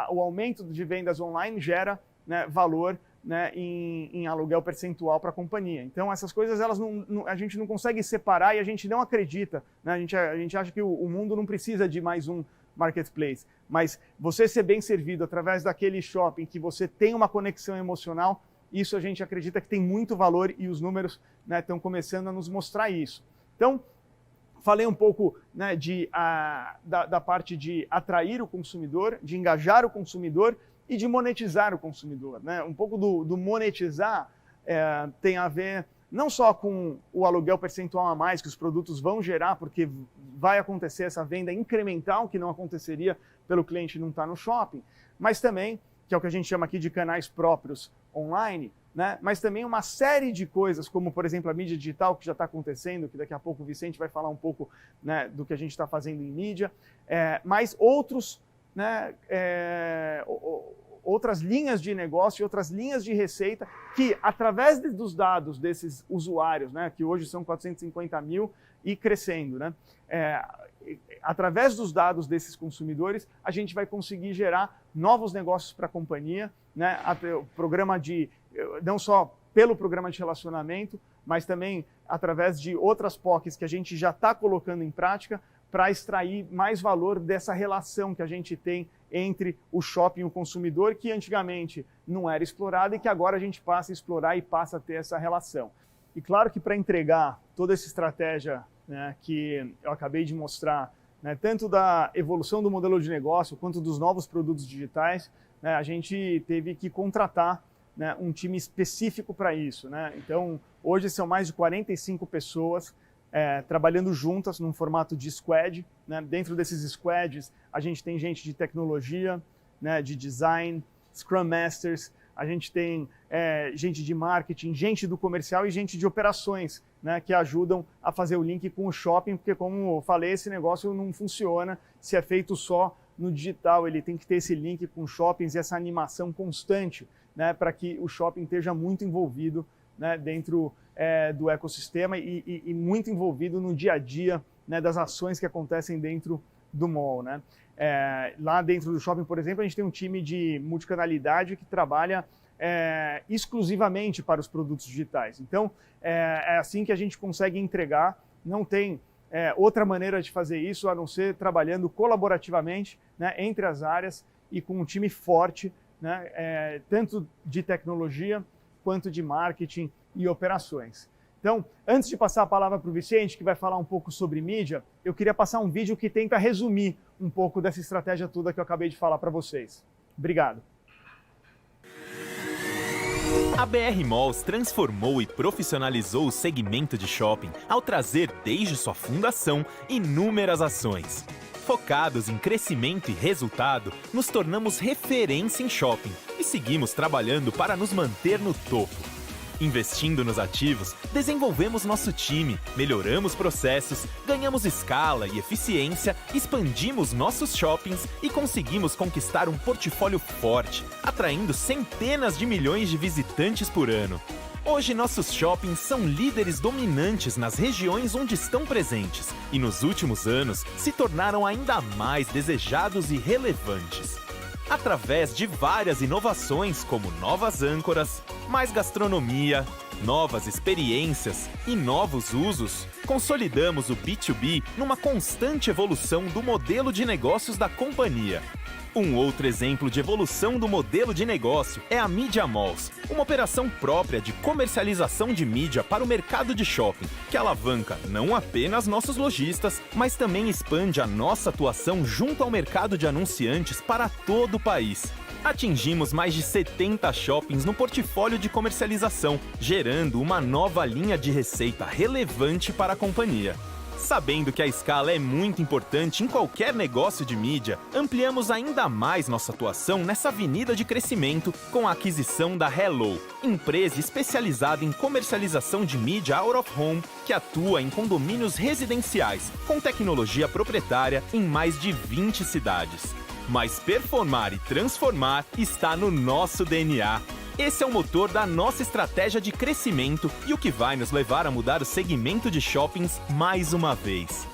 o aumento de vendas online gera, né, valor, né, em aluguel percentual para a companhia. Então essas coisas a gente não consegue separar e a gente não acredita, né? A gente acha que o mundo não precisa de mais um marketplace, mas você ser bem servido através daquele shopping que você tem uma conexão emocional, isso a gente acredita que tem muito valor e os números, né, estão começando a nos mostrar isso. Então, falei um pouco, né, da parte de atrair o consumidor, de engajar o consumidor e de monetizar o consumidor, né? Um pouco do monetizar tem a ver não só com o aluguel percentual a mais que os produtos vão gerar, porque vai acontecer essa venda incremental que não aconteceria pelo cliente não estar no shopping, mas também, que é o que a gente chama aqui de canais próprios online, né? Mas também uma série de coisas, como por exemplo a mídia digital, que já está acontecendo, que daqui a pouco o Vicente vai falar um pouco, né, do que a gente está fazendo em mídia, mas outros, né, outras linhas de negócio, outras linhas de receita que, através dos dados desses usuários, né, que hoje são 450 mil e crescendo, né, através dos dados desses consumidores, a gente vai conseguir gerar novos negócios para a companhia, né, o programa não só pelo programa de relacionamento, mas também através de outras POCs que a gente já está colocando em prática para extrair mais valor dessa relação que a gente tem entre o shopping e o consumidor, que antigamente não era explorada e que agora a gente passa a explorar e passa a ter essa relação. E claro que para entregar toda essa estratégia, né, que eu acabei de mostrar, né, tanto da evolução do modelo de negócio quanto dos novos produtos digitais, né, a gente teve que contratar, né, um time específico para isso, né? Então, hoje são mais de 45 pessoas trabalhando juntas num formato de squad, né? Dentro desses squads, a gente tem gente de tecnologia, né, de design, Scrum Masters, a gente tem gente de marketing, gente do comercial e gente de operações, né, que ajudam a fazer o link com o shopping, porque, como eu falei, esse negócio não funciona se é feito só no digital, ele tem que ter esse link com shoppings e essa animação constante, né, para que o shopping esteja muito envolvido, né, dentro do ecossistema e muito envolvido no dia a dia, né, das ações que acontecem dentro do mall, né? Lá dentro do shopping, por exemplo, a gente tem um time de multicanalidade que trabalha exclusivamente para os produtos digitais. Então, é assim que a gente consegue entregar, não tem outra maneira de fazer isso a não ser trabalhando colaborativamente, né, entre as áreas e com um time forte, né, tanto de tecnologia quanto de marketing e operações. Então, antes de passar a palavra para o Vicente, que vai falar um pouco sobre mídia, eu queria passar um vídeo que tenta resumir um pouco dessa estratégia toda que eu acabei de falar para vocês. Obrigado. A BR Malls transformou e profissionalizou o segmento de shopping ao trazer, desde sua fundação, inúmeras ações. Focados em crescimento e resultado, nos tornamos referência em shopping e seguimos trabalhando para nos manter no topo. Investindo nos ativos, desenvolvemos nosso time, melhoramos processos, ganhamos escala e eficiência, expandimos nossos shoppings e conseguimos conquistar um portfólio forte, atraindo centenas de milhões de visitantes por ano. Hoje, nossos shoppings são líderes dominantes nas regiões onde estão presentes e, nos últimos anos, se tornaram ainda mais desejados e relevantes. Através de várias inovações como novas âncoras, mais gastronomia, novas experiências e novos usos, consolidamos o B2B numa constante evolução do modelo de negócios da companhia. Um outro exemplo de evolução do modelo de negócio é a Media Malls, uma operação própria de comercialização de mídia para o mercado de shopping, que alavanca não apenas nossos lojistas, mas também expande a nossa atuação junto ao mercado de anunciantes para todo o país. Atingimos mais de 70 shoppings no portfólio de comercialização, gerando uma nova linha de receita relevante para a companhia. Sabendo que a escala é muito importante em qualquer negócio de mídia, ampliamos ainda mais nossa atuação nessa avenida de crescimento com a aquisição da Hello, empresa especializada em comercialização de mídia out of home que atua em condomínios residenciais, com tecnologia proprietária em mais de 20 cidades. Mas performar e transformar está no nosso DNA. Esse é o motor da nossa estratégia de crescimento e o que vai nos levar a mudar o segmento de shoppings mais uma vez.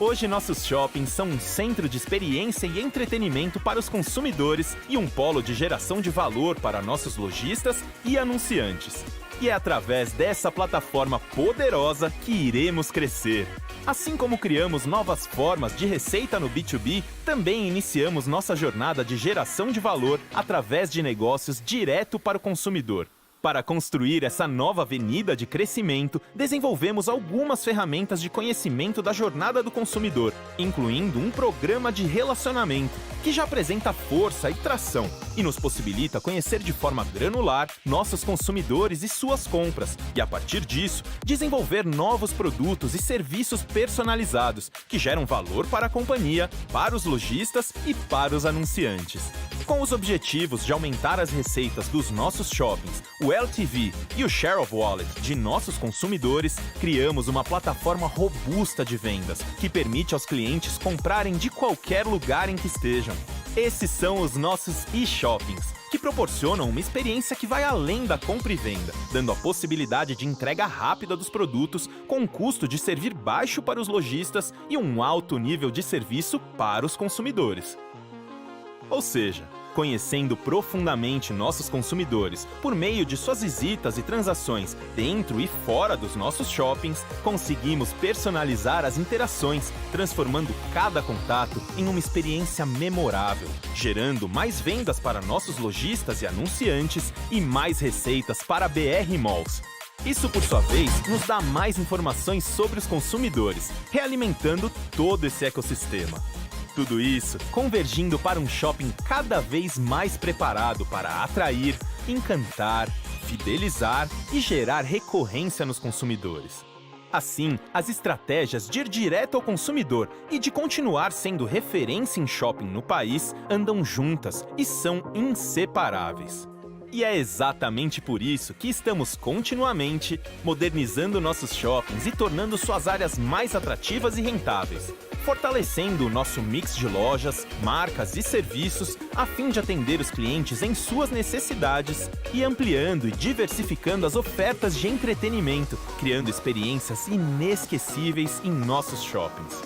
Hoje, nossos shoppings são um centro de experiência e entretenimento para os consumidores e um polo de geração de valor para nossos lojistas e anunciantes. E é através dessa plataforma poderosa que iremos crescer. Assim como criamos novas formas de receita no B2B, também iniciamos nossa jornada de geração de valor através de negócios direto para o consumidor. Para construir essa nova avenida de crescimento, desenvolvemos algumas ferramentas de conhecimento da jornada do consumidor, incluindo um programa de relacionamento, que já apresenta força e tração, e nos possibilita conhecer de forma granular nossos consumidores e suas compras, e a partir disso, desenvolver novos produtos e serviços personalizados, que geram valor para a companhia, para os lojistas e para os anunciantes. Com os objetivos de aumentar as receitas dos nossos shoppings, o LTV e o Share of Wallet de nossos consumidores, criamos uma plataforma robusta de vendas que permite aos clientes comprarem de qualquer lugar em que estejam. Esses são os nossos e-shoppings, que proporcionam uma experiência que vai além da compra e venda, dando a possibilidade de entrega rápida dos produtos com um custo de servir baixo para os lojistas e um alto nível de serviço para os consumidores. Ou seja, conhecendo profundamente nossos consumidores por meio de suas visitas e transações dentro e fora dos nossos shoppings, conseguimos personalizar as interações, transformando cada contato em uma experiência memorável, gerando mais vendas para nossos lojistas e anunciantes e mais receitas para a BR Malls. Isso, por sua vez, nos dá mais informações sobre os consumidores, realimentando todo esse ecossistema. Tudo isso convergindo para um shopping cada vez mais preparado para atrair, encantar, fidelizar e gerar recorrência nos consumidores. Assim, as estratégias de ir direto ao consumidor e de continuar sendo referência em shopping no país andam juntas e são inseparáveis. E é exatamente por isso que estamos continuamente modernizando nossos shoppings e tornando suas áreas mais atrativas e rentáveis, fortalecendo o nosso mix de lojas, marcas e serviços a fim de atender os clientes em suas necessidades e ampliando e diversificando as ofertas de entretenimento, criando experiências inesquecíveis em nossos shoppings.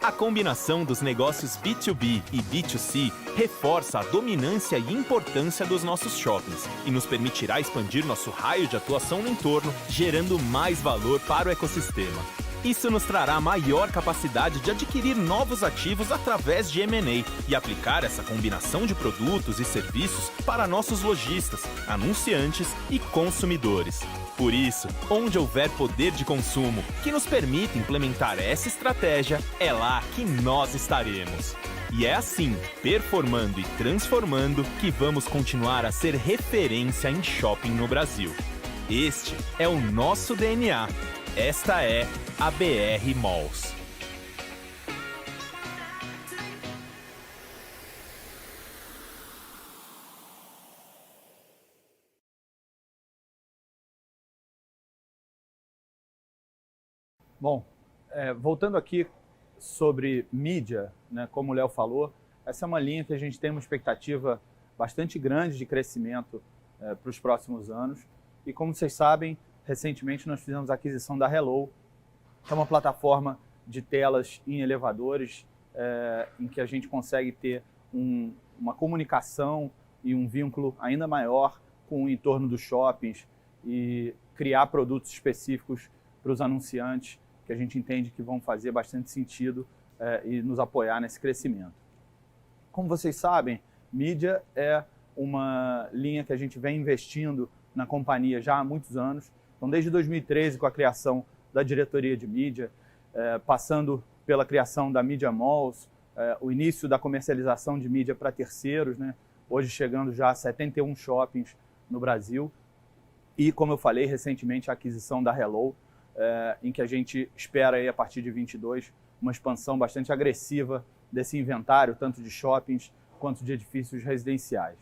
A combinação dos negócios B2B e B2C reforça a dominância e importância dos nossos shoppings e nos permitirá expandir nosso raio de atuação no entorno, gerando mais valor para o ecossistema. Isso nos trará maior capacidade de adquirir novos ativos através de M&A e aplicar essa combinação de produtos e serviços para nossos lojistas, anunciantes e consumidores. Por isso, onde houver poder de consumo que nos permita implementar essa estratégia, é lá que nós estaremos. E é assim, performando e transformando, que vamos continuar a ser referência em shopping no Brasil. Este é o nosso DNA. Esta é a BR Malls. Bom, voltando aqui sobre mídia, né, como o Léo falou, essa é uma linha que a gente tem uma expectativa bastante grande de crescimento para os próximos anos. E como vocês sabem, recentemente nós fizemos a aquisição da Hello, que é uma plataforma de telas em elevadores, em que a gente consegue ter uma comunicação e um vínculo ainda maior com o entorno dos shoppings e criar produtos específicos para os anunciantes, que a gente entende que vão fazer bastante sentido e nos apoiar nesse crescimento. Como vocês sabem, mídia é uma linha que a gente vem investindo na companhia já há muitos anos. Então, desde 2013, com a criação da diretoria de mídia, passando pela criação da Media Malls, o início da comercialização de mídia para terceiros, né? Hoje chegando já a 71 shoppings no Brasil. E, como eu falei, recentemente a aquisição da Hello, em que a gente espera aí, a partir de 22 uma expansão bastante agressiva desse inventário, tanto de shoppings quanto de edifícios residenciais.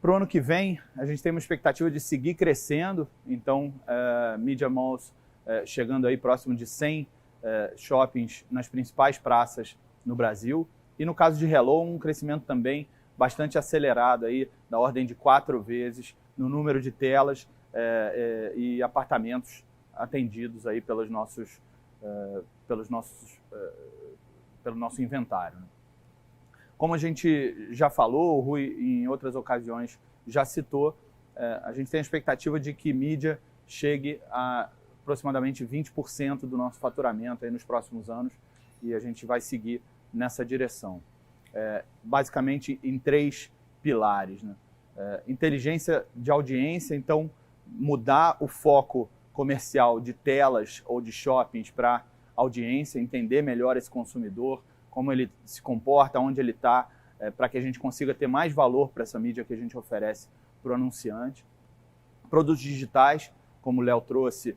Para o ano que vem, a gente tem uma expectativa de seguir crescendo, então Media Malls chegando aí próximo de 100 shoppings nas principais praças no Brasil. E no caso de Hello, um crescimento também bastante acelerado, aí, da ordem de 4 vezes no número de telas e apartamentos atendidos aí pelo nosso inventário. Como a gente já falou, o Rui em outras ocasiões já citou, a gente tem a expectativa de que mídia chegue a aproximadamente 20% do nosso faturamento aí nos próximos anos, e a gente vai seguir nessa direção. Basicamente em 3 pilares, né? Inteligência de audiência, então mudar o foco comercial de telas ou de shoppings para audiência, entender melhor esse consumidor, como ele se comporta, onde ele está, para que a gente consiga ter mais valor para essa mídia que a gente oferece para o anunciante. Produtos digitais, como o Léo trouxe,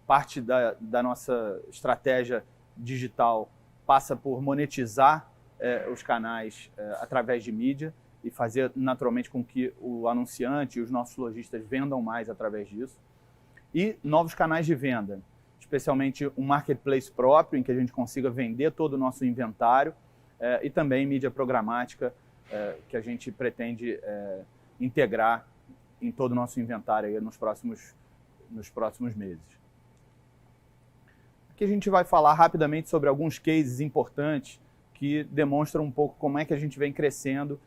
parte da nossa estratégia digital passa por monetizar os canais através de mídia e fazer naturalmente com que o anunciante e os nossos lojistas vendam mais através disso. E novos canais de venda, especialmente um marketplace próprio, em que a gente consiga vender todo o nosso inventário, e também mídia programática, que a gente pretende integrar em todo o nosso inventário aí nos próximos meses. Aqui a gente vai falar rapidamente sobre alguns cases importantes que demonstram um pouco como é que a gente vem crescendo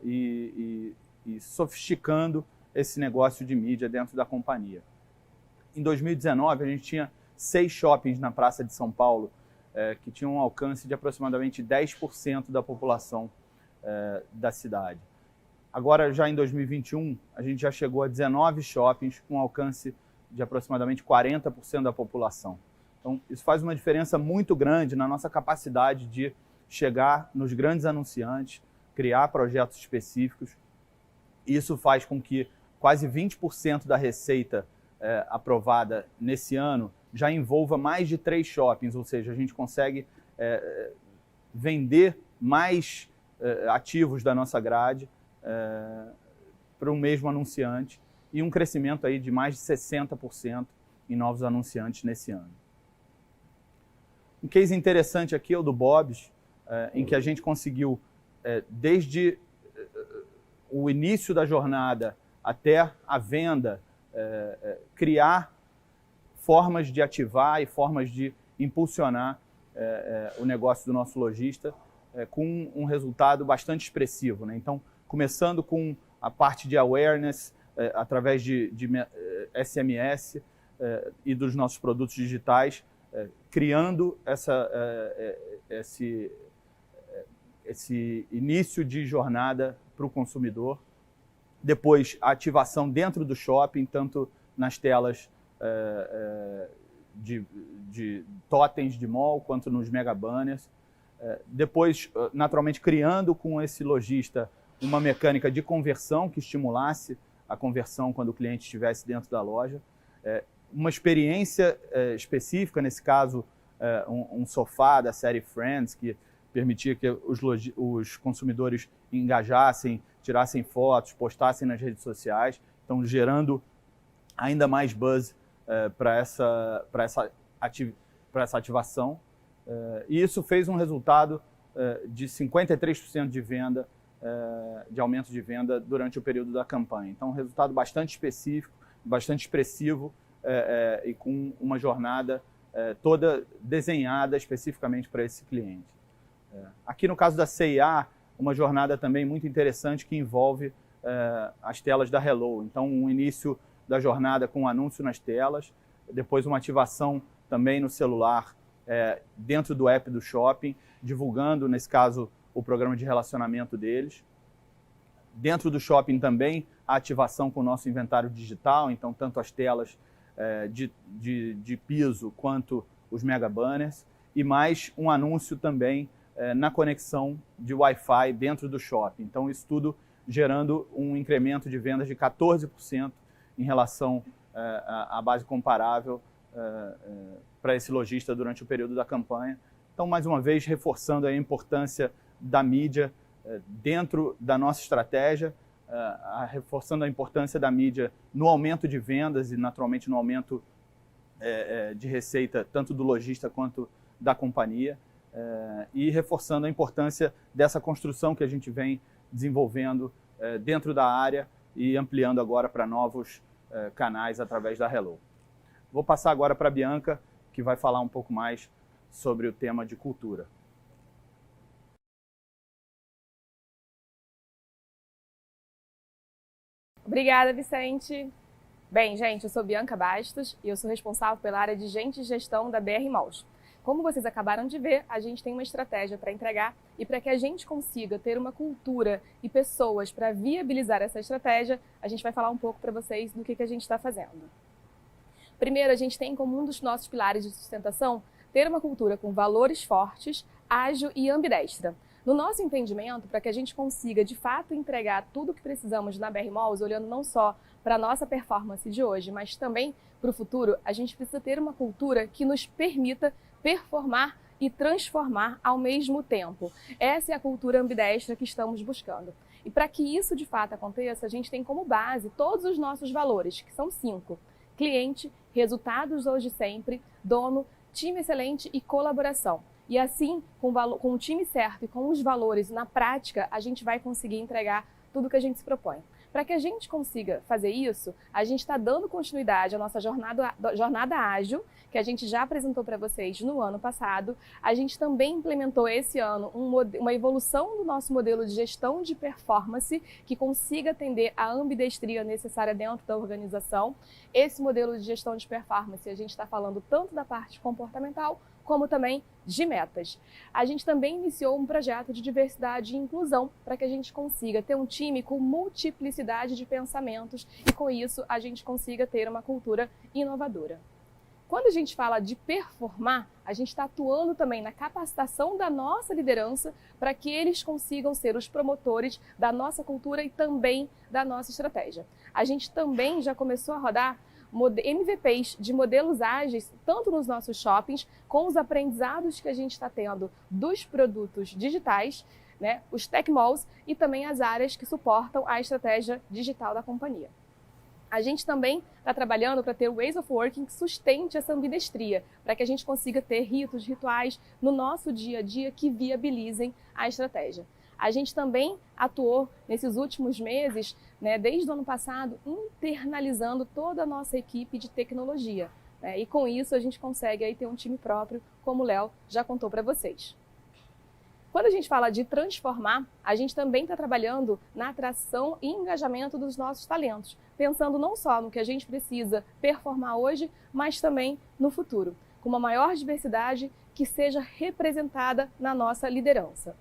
e sofisticando esse negócio de mídia dentro da companhia. Em 2019, a gente tinha 6 shoppings na Praça de São Paulo, que tinham um alcance de aproximadamente 10% da população da cidade. Agora, já em 2021, a gente já chegou a 19 shoppings com alcance de aproximadamente 40% da população. Então, isso faz uma diferença muito grande na nossa capacidade de chegar nos grandes anunciantes, criar projetos específicos. Isso faz com que quase 20% da receita aprovada nesse ano já envolva mais de 3 shoppings, ou seja, a gente consegue vender mais ativos da nossa grade para o mesmo anunciante, e um crescimento aí de mais de 60% em novos anunciantes nesse ano. Um case interessante aqui é o do Bob's, em que a gente conseguiu, desde o início da jornada até a venda, criar formas de ativar e formas de impulsionar o negócio do nosso lojista com um resultado bastante expressivo, né? Então, começando com a parte de awareness, através de SMS e dos nossos produtos digitais, criando esse início de jornada para o consumidor. Depois, a ativação dentro do shopping, tanto nas telas de totens de mall, quanto nos mega banners. Depois, naturalmente, criando com esse lojista uma mecânica de conversão que estimulasse a conversão quando o cliente estivesse dentro da loja. Uma experiência específica, nesse caso, um sofá da série Friends, que permitia que os consumidores engajassem, tirassem fotos, postassem nas redes sociais, então gerando ainda mais buzz para essa ativação. E isso fez um resultado de 53% de venda, de aumento de venda durante o período da campanha. Então, um resultado bastante específico, bastante expressivo, e com uma jornada toda desenhada especificamente para esse cliente. Aqui no caso da C&A, uma jornada também muito interessante que envolve as telas da Hello. Então, um início da jornada com um anúncio nas telas, depois uma ativação também no celular, dentro do app do shopping, divulgando, nesse caso, o programa de relacionamento deles. Dentro do shopping também, a ativação com o nosso inventário digital, então tanto as telas de piso quanto os mega banners, e mais um anúncio também na conexão de Wi-Fi dentro do shopping. Então, isso tudo gerando um incremento de vendas de 14% em relação à base comparável para esse lojista durante o período da campanha. Então, mais uma vez, reforçando a importância da mídia dentro da nossa estratégia, reforçando a importância da mídia no aumento de vendas e, naturalmente, no aumento de receita, tanto do lojista quanto da companhia, e reforçando a importância dessa construção que a gente vem desenvolvendo dentro da área e ampliando agora para novos canais através da Hello. Vou passar agora para a Bianca, que vai falar um pouco mais sobre o tema de cultura. Obrigada, Vicente. Bem, gente, eu sou Bianca Bastos e eu sou responsável pela área de gente e gestão da BR Malls. Como vocês acabaram de ver, a gente tem uma estratégia para entregar e para que a gente consiga ter uma cultura e pessoas para viabilizar essa estratégia, a gente vai falar um pouco para vocês do que a gente está fazendo. Primeiro, a gente tem como um dos nossos pilares de sustentação ter uma cultura com valores fortes, ágil e ambidestra. No nosso entendimento, para que a gente consiga de fato entregar tudo o que precisamos na BR Malls, olhando não só para a nossa performance de hoje, mas também para o futuro, a gente precisa ter uma cultura que nos permita performar e transformar ao mesmo tempo. Essa é a cultura ambidestra que estamos buscando. E para que isso de fato aconteça, a gente tem como base todos os nossos valores, que são 5. Cliente, resultados hoje e sempre, dono, time excelente e colaboração. E assim, com o time certo e com os valores na prática, a gente vai conseguir entregar tudo o que a gente se propõe. Para que a gente consiga fazer isso, a gente está dando continuidade à nossa jornada ágil, que a gente já apresentou para vocês no ano passado. A gente também implementou esse ano uma evolução do nosso modelo de gestão de performance que consiga atender a ambidestria necessária dentro da organização. Esse modelo de gestão de performance, a gente está falando tanto da parte comportamental, como também de metas. A gente também iniciou um projeto de diversidade e inclusão para que a gente consiga ter um time com multiplicidade de pensamentos e, com isso, a gente consiga ter uma cultura inovadora. Quando a gente fala de performar, a gente está atuando também na capacitação da nossa liderança para que eles consigam ser os promotores da nossa cultura e também da nossa estratégia. A gente também já começou a rodar MVPs de modelos ágeis, tanto nos nossos shoppings, com os aprendizados que a gente está tendo dos produtos digitais, né, os tech malls e também as áreas que suportam a estratégia digital da companhia. A gente também está trabalhando para ter ways of working que sustente essa ambidestria, para que a gente consiga ter ritos, rituais no nosso dia a dia que viabilizem a estratégia. A gente também atuou nesses últimos meses, né, desde o ano passado, internalizando toda a nossa equipe de tecnologia. Né, e com isso a gente consegue aí ter um time próprio, como o Léo já contou para vocês. Quando a gente fala de transformar, a gente também está trabalhando na atração e engajamento dos nossos talentos, pensando não só no que a gente precisa performar hoje, mas também no futuro, com uma maior diversidade que seja representada na nossa liderança.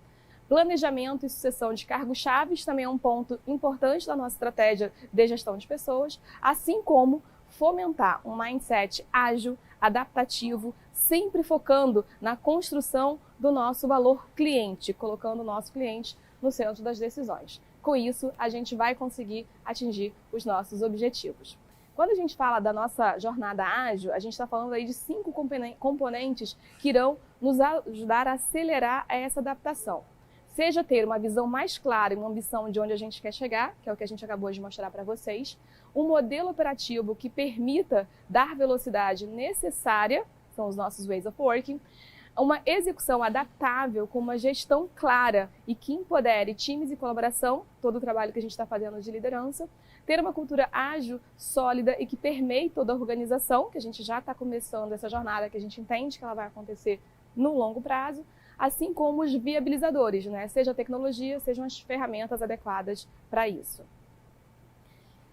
Planejamento e sucessão de cargos chaves também é um ponto importante da nossa estratégia de gestão de pessoas, assim como fomentar um mindset ágil, adaptativo, sempre focando na construção do nosso valor cliente, colocando o nosso cliente no centro das decisões. Com isso, a gente vai conseguir atingir os nossos objetivos. Quando a gente fala da nossa jornada ágil, a gente está falando aí de 5 componentes que irão nos ajudar a acelerar essa adaptação. Seja ter uma visão mais clara e uma ambição de onde a gente quer chegar, que é o que a gente acabou de mostrar para vocês, um modelo operativo que permita dar velocidade necessária, são os nossos ways of working, uma execução adaptável com uma gestão clara e que empodere times e colaboração, todo o trabalho que a gente está fazendo de liderança, ter uma cultura ágil, sólida e que permeie toda a organização, que a gente já está começando essa jornada, que a gente entende que ela vai acontecer no longo prazo, assim como os viabilizadores, né? Seja a tecnologia, sejam as ferramentas adequadas para isso.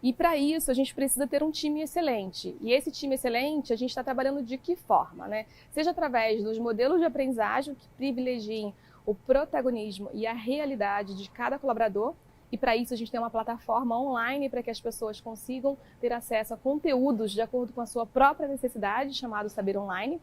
E para isso a gente precisa ter um time excelente. E esse time excelente a gente está trabalhando de que forma, né? Seja através dos modelos de aprendizagem que privilegiem o protagonismo e a realidade de cada colaborador. E para isso a gente tem uma plataforma online para que as pessoas consigam ter acesso a conteúdos de acordo com a sua própria necessidade, chamado Saber Online.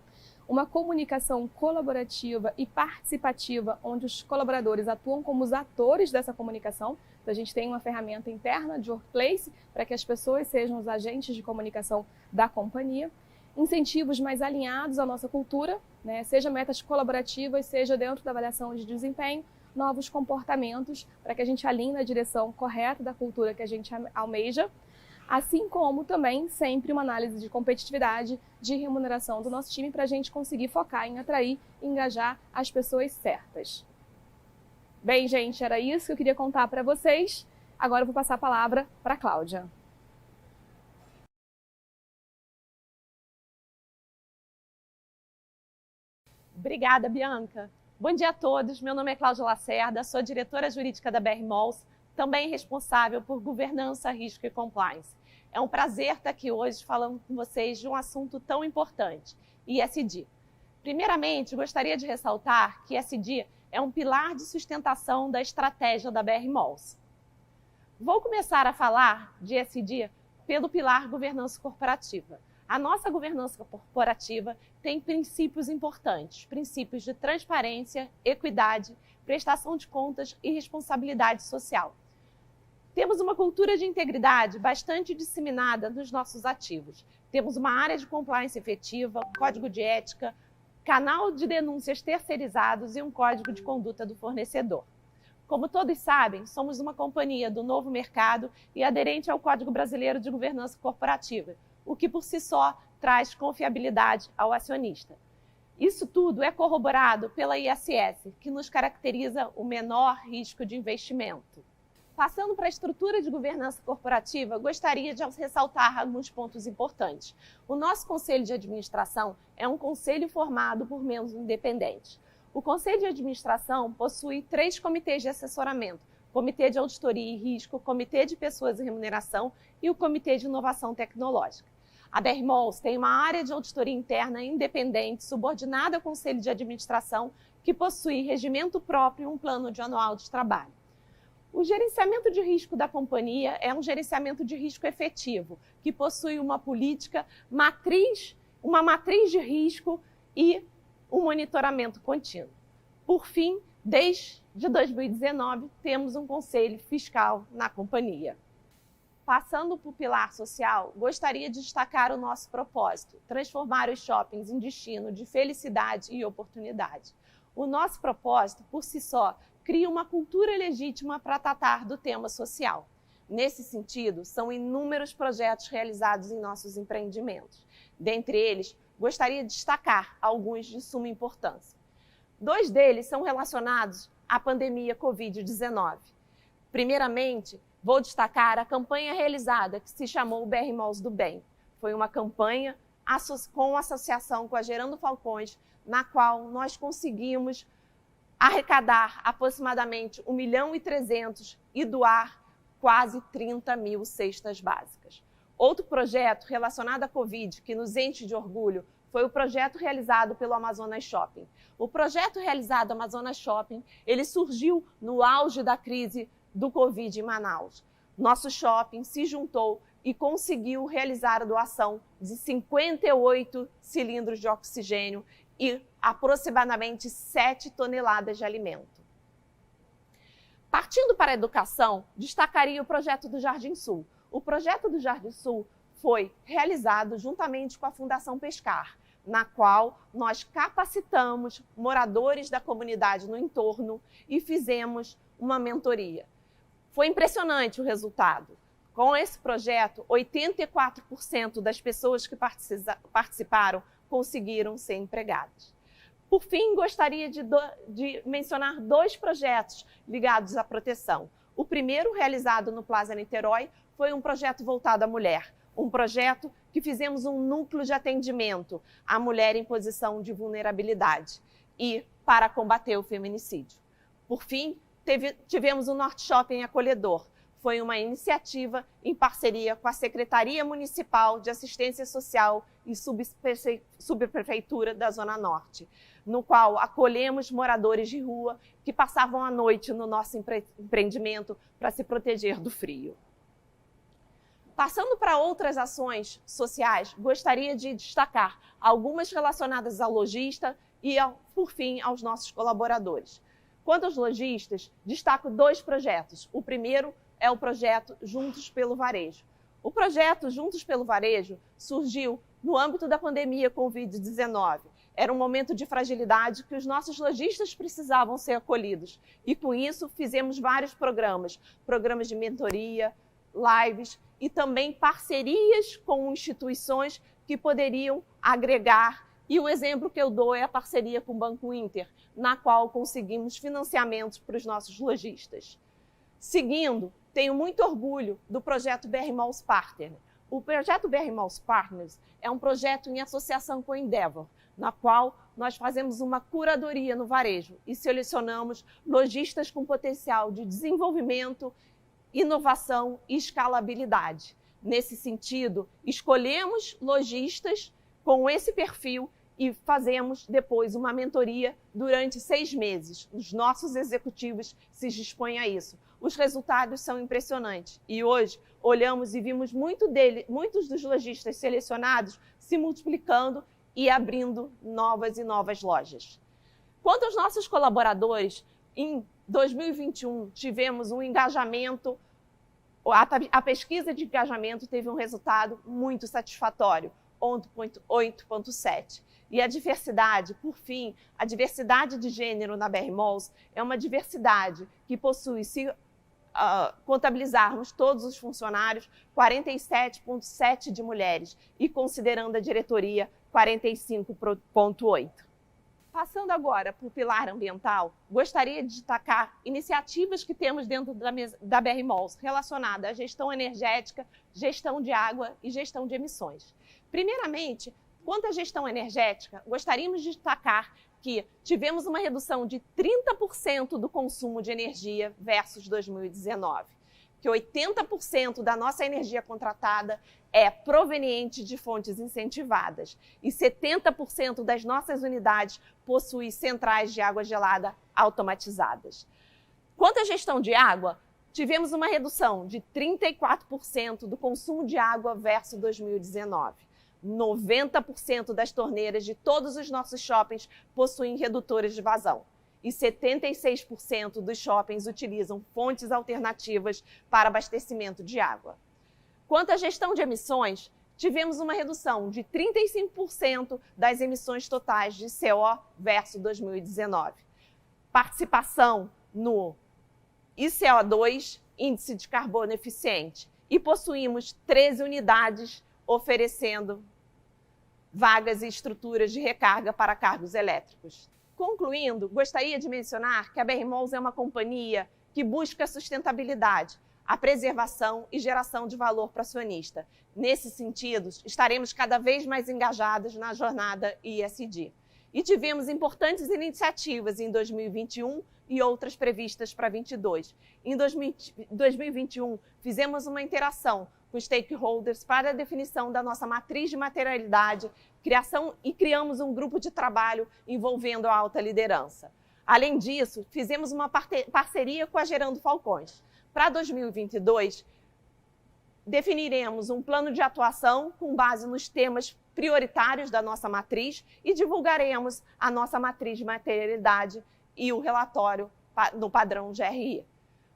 Uma comunicação colaborativa e participativa, onde os colaboradores atuam como os atores dessa comunicação. Então, a gente tem uma ferramenta interna de workplace para que as pessoas sejam os agentes de comunicação da companhia. Incentivos mais alinhados à nossa cultura, né? Seja metas colaborativas, seja dentro da avaliação de desempenho, novos comportamentos para que a gente alinhe na direção correta da cultura que a gente almeja. Assim como também sempre uma análise de competitividade, de remuneração do nosso time para a gente conseguir focar em atrair e engajar as pessoas certas. Bem, gente, era isso que eu queria contar para vocês. Agora eu vou passar a palavra para a Cláudia. Obrigada, Bianca. Bom dia a todos. Meu nome é Cláudia Lacerda, sou diretora jurídica da BR Malls, também responsável por governança, risco e compliance. É um prazer estar aqui hoje falando com vocês de um assunto tão importante, ESG. Primeiramente, gostaria de ressaltar que ESG é um pilar de sustentação da estratégia da BR Malls. Vou começar a falar de ESG pelo pilar governança corporativa. A nossa governança corporativa tem princípios importantes, princípios de transparência, equidade, prestação de contas e responsabilidade social. Temos uma cultura de integridade bastante disseminada nos nossos ativos. Temos uma área de compliance efetiva, código de ética, canal de denúncias terceirizados e um código de conduta do fornecedor. Como todos sabem, somos uma companhia do novo mercado e aderente ao Código Brasileiro de Governança Corporativa, o que por si só traz confiabilidade ao acionista. Isso tudo é corroborado pela ISS, que nos caracteriza o menor risco de investimento. Passando para a estrutura de governança corporativa, gostaria de ressaltar alguns pontos importantes. O nosso Conselho de Administração é um conselho formado por membros independentes. O Conselho de Administração possui 3 comitês de assessoramento: Comitê de Auditoria e Risco, Comitê de Pessoas e Remuneração e o Comitê de Inovação Tecnológica. A BR Malls tem uma área de auditoria interna independente, subordinada ao Conselho de Administração, que possui regimento próprio e um plano de anual de trabalho. O gerenciamento de risco da companhia é um gerenciamento de risco efetivo, que possui uma política, uma matriz de risco e um monitoramento contínuo. Por fim, desde 2019, temos um conselho fiscal na companhia. Passando para o pilar social, gostaria de destacar o nosso propósito: transformar os shoppings em destino de felicidade e oportunidade. O nosso propósito, por si só, cria uma cultura legítima para tratar do tema social. Nesse sentido, são inúmeros projetos realizados em nossos empreendimentos. Dentre eles, gostaria de destacar alguns de suma importância. 2 deles são relacionados à pandemia Covid-19. Primeiramente, vou destacar a campanha realizada que se chamou BR Malls do Bem. Foi uma campanha com associação com a Gerando Falcões, na qual nós conseguimos arrecadar aproximadamente 1.300.000 e doar quase 30.000 cestas básicas. Outro projeto relacionado à Covid que nos enche de orgulho foi o projeto realizado pelo Amazonas Shopping. O projeto realizado no Amazonas Shopping, ele surgiu no auge da crise do Covid em Manaus. Nosso shopping se juntou e conseguiu realizar a doação de 58 cilindros de oxigênio e aproximadamente 7 toneladas de alimento. Partindo para a educação, destacaria o projeto do Jardim Sul. O projeto do Jardim Sul foi realizado juntamente com a Fundação Pescar, na qual nós capacitamos moradores da comunidade no entorno e fizemos uma mentoria. Foi impressionante o resultado. Com esse projeto, 84% das pessoas que participaram conseguiram ser empregadas. Por fim, gostaria de mencionar 2 projetos ligados à proteção. O primeiro, realizado no Plaza Niterói, foi um projeto voltado à mulher. Um projeto que fizemos um núcleo de atendimento à mulher em posição de vulnerabilidade e para combater o feminicídio. Por fim, tivemos o Norte Shopping Acolhedor. foi uma iniciativa em parceria com a Secretaria Municipal de Assistência Social e Subprefeitura da Zona Norte, no qual acolhemos moradores de rua que passavam a noite no nosso empreendimento para se proteger do frio. Passando para outras ações sociais, gostaria de destacar algumas relacionadas ao lojista e, por fim, aos nossos colaboradores. Quanto aos lojistas, destaco 2 projetos. O primeiro é o projeto Juntos pelo Varejo. O projeto Juntos pelo Varejo surgiu no âmbito da pandemia Covid-19. Era um momento de fragilidade que os nossos lojistas precisavam ser acolhidos. E com isso fizemos vários programas de mentoria, lives e também parcerias com instituições que poderiam agregar. E o exemplo que eu dou é a parceria com o Banco Inter, na qual conseguimos financiamentos para os nossos lojistas. Seguindo, tenho muito orgulho do projeto BR Malls Partner. O projeto BR Malls Partners é um projeto em associação com a Endeavor, na qual nós fazemos uma curadoria no varejo e selecionamos lojistas com potencial de desenvolvimento, inovação e escalabilidade. Nesse sentido, escolhemos lojistas com esse perfil e fazemos depois uma mentoria durante 6 meses. Os nossos executivos se dispõem a isso. Os resultados são impressionantes e hoje olhamos e vimos muitos dos lojistas selecionados se multiplicando e abrindo novas e novas lojas. Quanto aos nossos colaboradores, em 2021 tivemos um engajamento, a pesquisa de engajamento teve um resultado muito satisfatório, 8,7. E a diversidade, por fim, a diversidade de gênero na BR Malls é uma diversidade que possui, se contabilizarmos todos os funcionários, 47,7 de mulheres e, considerando a diretoria, 45,8. Passando agora para o pilar ambiental, gostaria de destacar iniciativas que temos dentro da BR Malls relacionadas à gestão energética, gestão de água e gestão de emissões. Primeiramente, quanto à gestão energética, gostaríamos de destacar que tivemos uma redução de 30% do consumo de energia versus 2019, que 80% da nossa energia contratada é proveniente de fontes incentivadas e 70% das nossas unidades possuem centrais de água gelada automatizadas. Quanto à gestão de água, tivemos uma redução de 34% do consumo de água versus 2019. 90% das torneiras de todos os nossos shoppings possuem redutores de vazão e 76% dos shoppings utilizam fontes alternativas para abastecimento de água. Quanto à gestão de emissões, tivemos uma redução de 35% das emissões totais de CO versus 2019. Participação no ICO2, Índice de Carbono Eficiente, e possuímos 13 unidades oferecendo vagas e estruturas de recarga para carros elétricos. Concluindo, gostaria de mencionar que a BR Malls é uma companhia que busca a sustentabilidade, a preservação e geração de valor para o acionista. Nesses sentidos, estaremos cada vez mais engajados na jornada ESG. E tivemos importantes iniciativas em 2021 e outras previstas para 2022. Em 2021, fizemos uma interação com stakeholders para a definição da nossa matriz de materialidade, criamos um grupo de trabalho envolvendo a alta liderança. Além disso, fizemos uma parceria com a Gerando Falcões. Para 2022, definiremos um plano de atuação com base nos temas prioritários da nossa matriz e divulgaremos a nossa matriz de materialidade e o relatório no padrão GRI.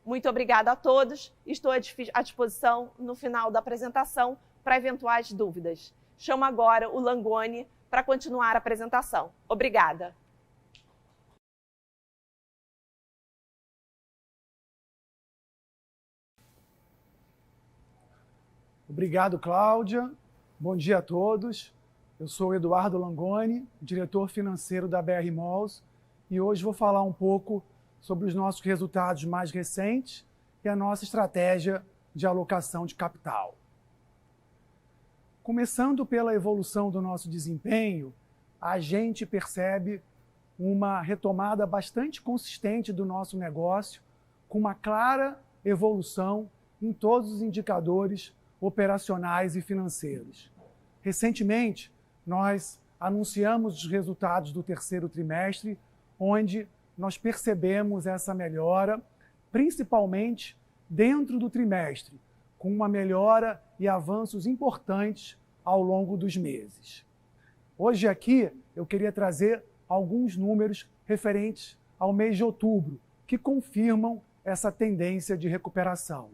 Muito obrigada a todos. Estou à disposição no final da apresentação para eventuais dúvidas. Chamo agora o Langoni para continuar a apresentação. Obrigada. Obrigado, Cláudia. Bom dia a todos. Eu sou o Eduardo Langoni, diretor financeiro da BR Malls, e hoje vou falar um pouco sobre os nossos resultados mais recentes e a nossa estratégia de alocação de capital. Começando pela evolução do nosso desempenho, a gente percebe uma retomada bastante consistente do nosso negócio, com uma clara evolução em todos os indicadores operacionais e financeiros. Recentemente, nós anunciamos os resultados do terceiro trimestre, onde nós percebemos essa melhora, principalmente dentro do trimestre, com uma melhora e avanços importantes ao longo dos meses. Hoje aqui eu queria trazer alguns números referentes ao mês de outubro, que confirmam essa tendência de recuperação.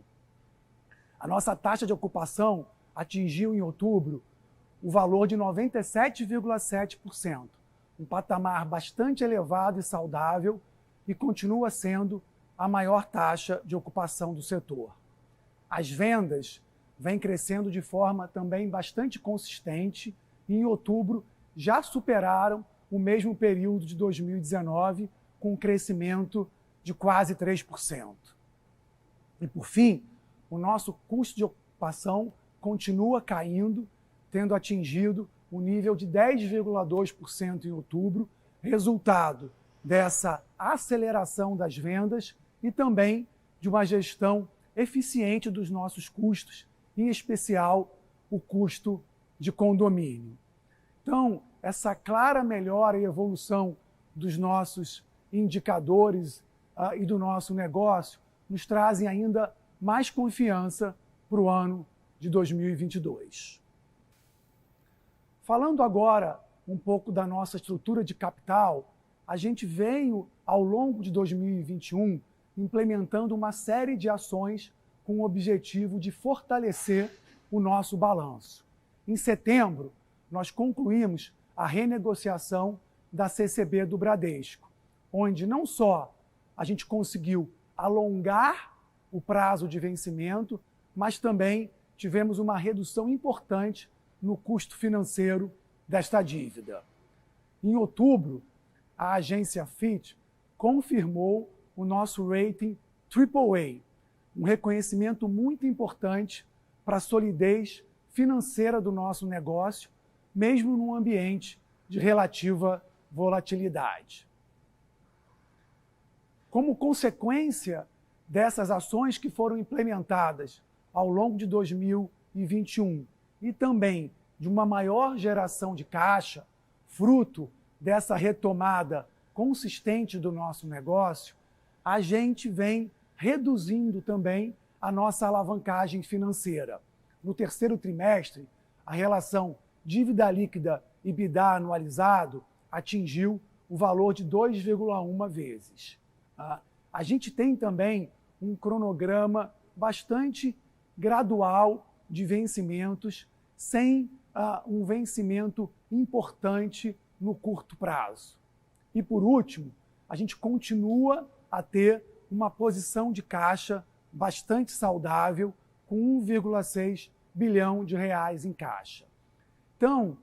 A nossa taxa de ocupação atingiu em outubro o valor de 97,7%, um patamar bastante elevado e saudável e continua sendo a maior taxa de ocupação do setor. As vendas vêm crescendo de forma também bastante consistente e em outubro já superaram o mesmo período de 2019, com um crescimento de quase 3%. E por fim, o nosso custo de ocupação continua caindo, tendo atingido o nível de 10,2% em outubro, resultado dessa aceleração das vendas e também de uma gestão eficiente dos nossos custos, em especial o custo de condomínio. Então, essa clara melhora e evolução dos nossos indicadores e do nosso negócio nos trazem ainda mais confiança para o ano de 2022. Falando agora um pouco da nossa estrutura de capital, a gente veio, ao longo de 2021, implementando uma série de ações com o objetivo de fortalecer o nosso balanço. Em setembro, nós concluímos a renegociação da CCB do Bradesco, onde não só a gente conseguiu alongar o prazo de vencimento, mas também tivemos uma redução importante no custo financeiro desta dívida. Em outubro, a agência Fitch confirmou o nosso rating AAA, um reconhecimento muito importante para a solidez financeira do nosso negócio, mesmo num ambiente de relativa volatilidade. Como consequência dessas ações que foram implementadas ao longo de 2021 e também de uma maior geração de caixa, fruto dessa retomada consistente do nosso negócio, a gente vem reduzindo também a nossa alavancagem financeira. No terceiro trimestre, a relação dívida líquida e EBITDA anualizado atingiu o valor de 2,1 vezes. A gente tem também um cronograma bastante gradual de vencimentos, sem um vencimento importante no curto prazo. E por último, a gente continua a ter uma posição de caixa bastante saudável, com 1,6 bilhão de reais em caixa. Então,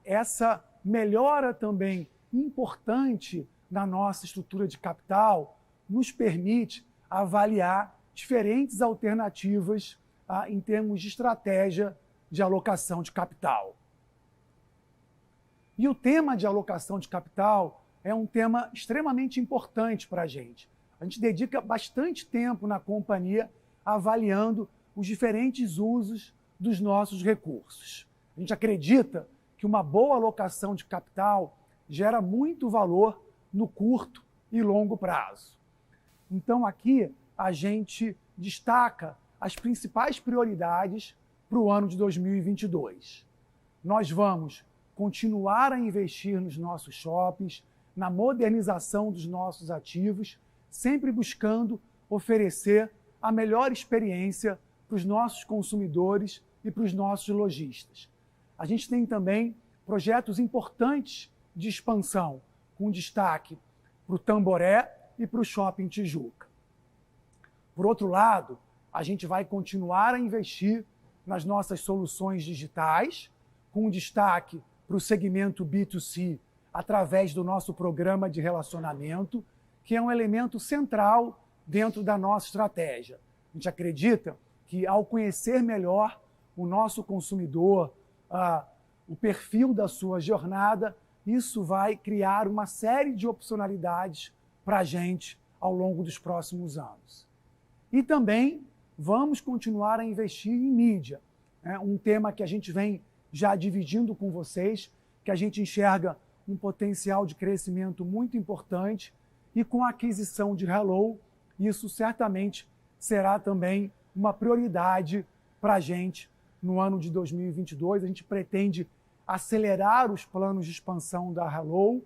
essa melhora também importante na nossa estrutura de capital nos permite avaliar diferentes alternativas em termos de estratégia de alocação de capital. E o tema de alocação de capital é um tema extremamente importante para a gente. A gente dedica bastante tempo na companhia avaliando os diferentes usos dos nossos recursos. A gente acredita que uma boa alocação de capital gera muito valor no curto e longo prazo. Então aqui a gente destaca as principais prioridades para o ano de 2022. Nós vamos continuar a investir nos nossos shoppings, na modernização dos nossos ativos, sempre buscando oferecer a melhor experiência para os nossos consumidores e para os nossos lojistas. A gente tem também projetos importantes de expansão, com destaque para o Tamboré e para o Shopping Tijuca. Por outro lado, a gente vai continuar a investir nas nossas soluções digitais, com destaque para o segmento B2C, através do nosso programa de relacionamento, que é um elemento central dentro da nossa estratégia. A gente acredita que, ao conhecer melhor o nosso consumidor, o perfil da sua jornada, isso vai criar uma série de opcionalidades para a gente ao longo dos próximos anos. E também vamos continuar a investir em mídia. Um tema que a gente vem já dividindo com vocês, que a gente enxerga um potencial de crescimento muito importante, e com a aquisição de Hello, isso certamente será também uma prioridade para a gente no ano de 2022. A gente pretende acelerar os planos de expansão da Hello,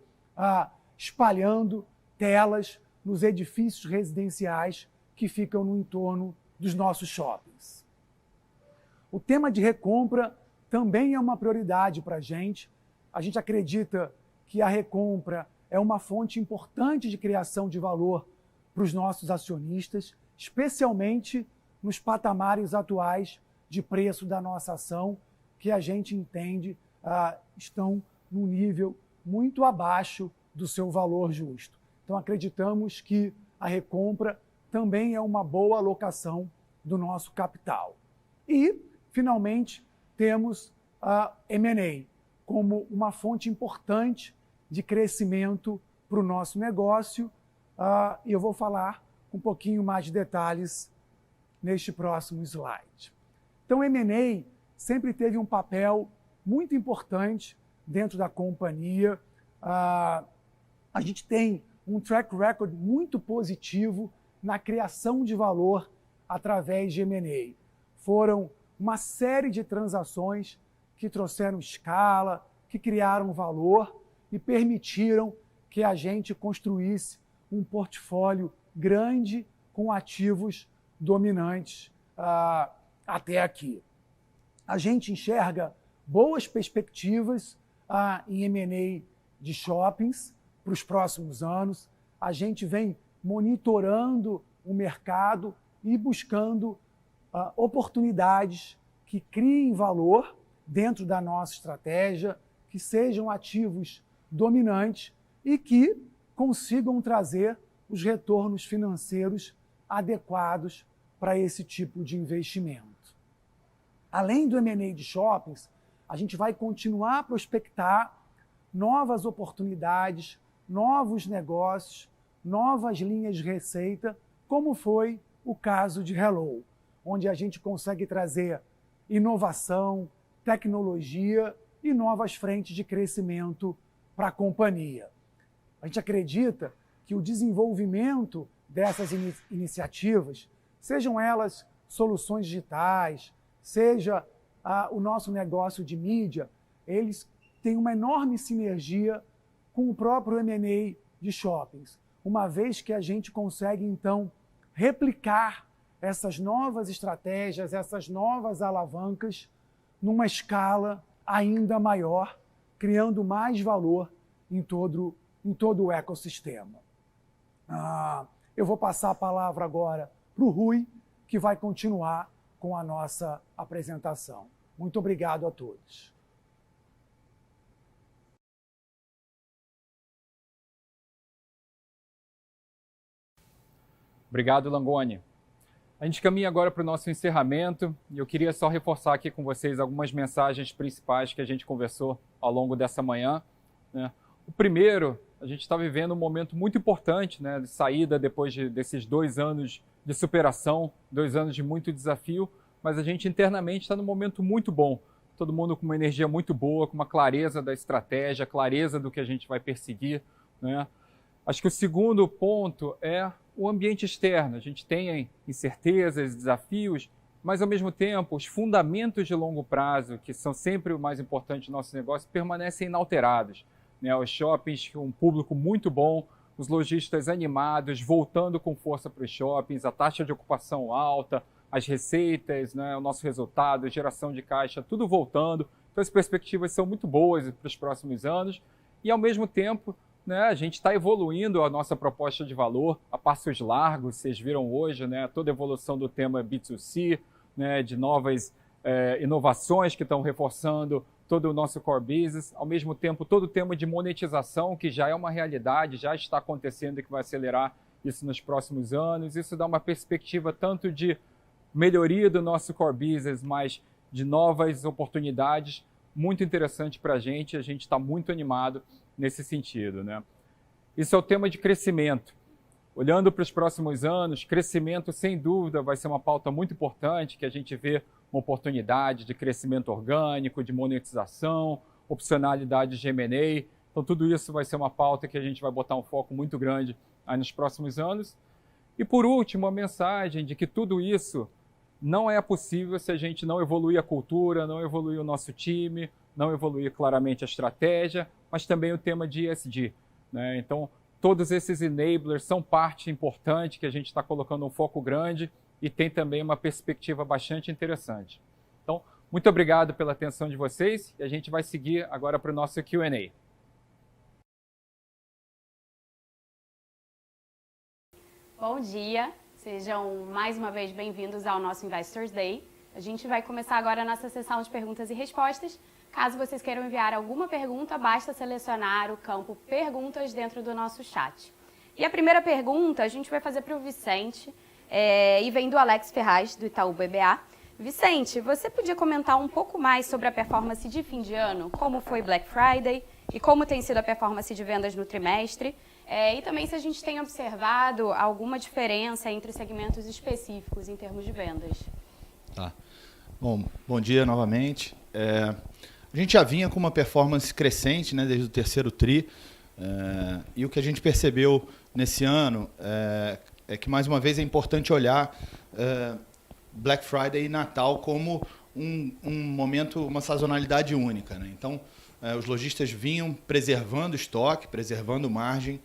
espalhando telas nos edifícios residenciais que ficam no entorno dos nossos shoppings. O tema de recompra também é uma prioridade para a gente. A gente acredita que a recompra é uma fonte importante de criação de valor para os nossos acionistas, especialmente nos patamares atuais de preço da nossa ação, que a gente entende estão num nível muito abaixo do seu valor justo. Então, acreditamos que a recompra também é uma boa alocação do nosso capital. E, finalmente, temos a M&A como uma fonte importante de crescimento para o nosso negócio, e eu vou falar um pouquinho mais de detalhes neste próximo slide. Então, M&A sempre teve um papel muito importante dentro da companhia. A gente tem um track record muito positivo na criação de valor através de M&A. Foram uma série de transações que trouxeram escala, que criaram valor e permitiram que a gente construísse um portfólio grande com ativos dominantes até aqui. A gente enxerga boas perspectivas em M&A de shoppings para os próximos anos. A gente vem monitorando o mercado e buscando oportunidades que criem valor dentro da nossa estratégia, que sejam ativos dominantes e que consigam trazer os retornos financeiros adequados para esse tipo de investimento. Além do M&A de shoppings, a gente vai continuar a prospectar novas oportunidades, novos negócios, novas linhas de receita, como foi o caso de Hello, onde a gente consegue trazer inovação, tecnologia e novas frentes de crescimento para a companhia. A gente acredita que o desenvolvimento dessas iniciativas, sejam elas soluções digitais, seja o nosso negócio de mídia, eles têm uma enorme sinergia com o próprio M&A de shoppings, uma vez que a gente consegue, então, replicar essas novas estratégias, essas novas alavancas, numa escala ainda maior, criando mais valor em todo o ecossistema. Eu vou passar a palavra agora para o Rui, que vai continuar com a nossa apresentação. Muito obrigado a todos. Obrigado, Langoni. A gente caminha agora para o nosso encerramento e eu queria só reforçar aqui com vocês algumas mensagens principais que a gente conversou ao longo dessa manhã, né? O primeiro, a gente está vivendo um momento muito importante, né, de saída depois desses 2 anos de superação, 2 anos de muito desafio, mas a gente internamente está num momento muito bom. Todo mundo com uma energia muito boa, com uma clareza da estratégia, clareza do que a gente vai perseguir, né? Acho que o segundo ponto é o ambiente externo. A gente tem incertezas, desafios, mas ao mesmo tempo os fundamentos de longo prazo, que são sempre o mais importante do nosso negócio, permanecem inalterados, né? Os shoppings com um público muito bom, os lojistas animados, voltando com força para os shoppings, a taxa de ocupação alta, as receitas, né, o nosso resultado, a geração de caixa, tudo voltando. Então as perspectivas são muito boas para os próximos anos e, ao mesmo tempo, né, a gente está evoluindo a nossa proposta de valor a passos largos. Vocês viram hoje, né, toda a evolução do tema B2C, né, de novas inovações que estão reforçando todo o nosso core business. Ao mesmo tempo, todo o tema de monetização, que já é uma realidade, já está acontecendo e que vai acelerar isso nos próximos anos. Isso dá uma perspectiva tanto de melhoria do nosso core business, mas de novas oportunidades, muito interessante para a gente está muito animado nesse sentido, né? Isso é o tema de crescimento. Olhando para os próximos anos, crescimento, sem dúvida, vai ser uma pauta muito importante, que a gente vê uma oportunidade de crescimento orgânico, de monetização, opcionalidade de M&A. Então, tudo isso vai ser uma pauta que a gente vai botar um foco muito grande aí nos próximos anos. E, por último, a mensagem de que tudo isso não é possível se a gente não evoluir a cultura, não evoluir o nosso time, não evoluir claramente a estratégia, mas também o tema de ESG, né? Então, todos esses enablers são parte importante que a gente está colocando um foco grande e tem também uma perspectiva bastante interessante. Então, muito obrigado pela atenção de vocês e a gente vai seguir agora para o nosso Q&A. Bom dia, sejam mais uma vez bem-vindos ao nosso Investors Day. A gente vai começar agora a nossa sessão de perguntas e respostas. Caso vocês queiram enviar alguma pergunta, basta selecionar o campo Perguntas dentro do nosso chat. E a primeira pergunta a gente vai fazer para o Vicente, e vem do Alex Ferraz, do Itaú BBA. Vicente, você podia comentar um pouco mais sobre a performance de fim de ano? Como foi Black Friday e como tem sido a performance de vendas no trimestre? E também se a gente tem observado alguma diferença entre segmentos específicos em termos de vendas. Tá. Bom dia novamente. A gente já vinha com uma performance crescente, né, desde o terceiro TRI, e o que a gente percebeu nesse ano é que, mais uma vez, é importante olhar Black Friday e Natal como um momento, uma sazonalidade única, né? Então, os lojistas vinham preservando estoque, preservando margem,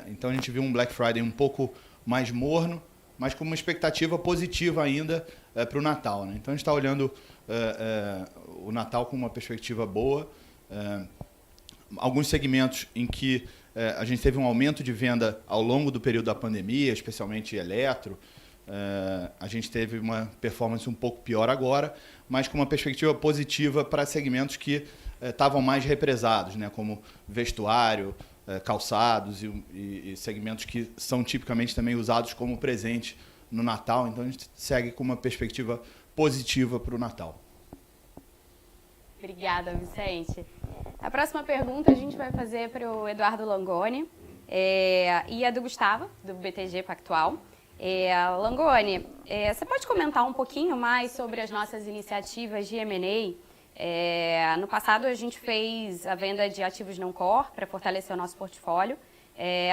então a gente viu um Black Friday um pouco mais morno, mas com uma expectativa positiva ainda para o Natal, né? Então a gente está olhando o Natal com uma perspectiva boa. Alguns segmentos em que a gente teve um aumento de venda ao longo do período da pandemia, especialmente eletro, a gente teve uma performance um pouco pior agora, mas com uma perspectiva positiva para segmentos que estavam mais represados, né, como vestuário, calçados e segmentos que são tipicamente também usados como presente no Natal. Então a gente segue com uma perspectiva positiva para o Natal. Obrigada, Vicente. A próxima pergunta a gente vai fazer para o Eduardo Langoni e a do Gustavo, do BTG Pactual. Langoni, você pode comentar um pouquinho mais sobre as nossas iniciativas de M&A? No passado a gente fez a venda de ativos não core para fortalecer o nosso portfólio.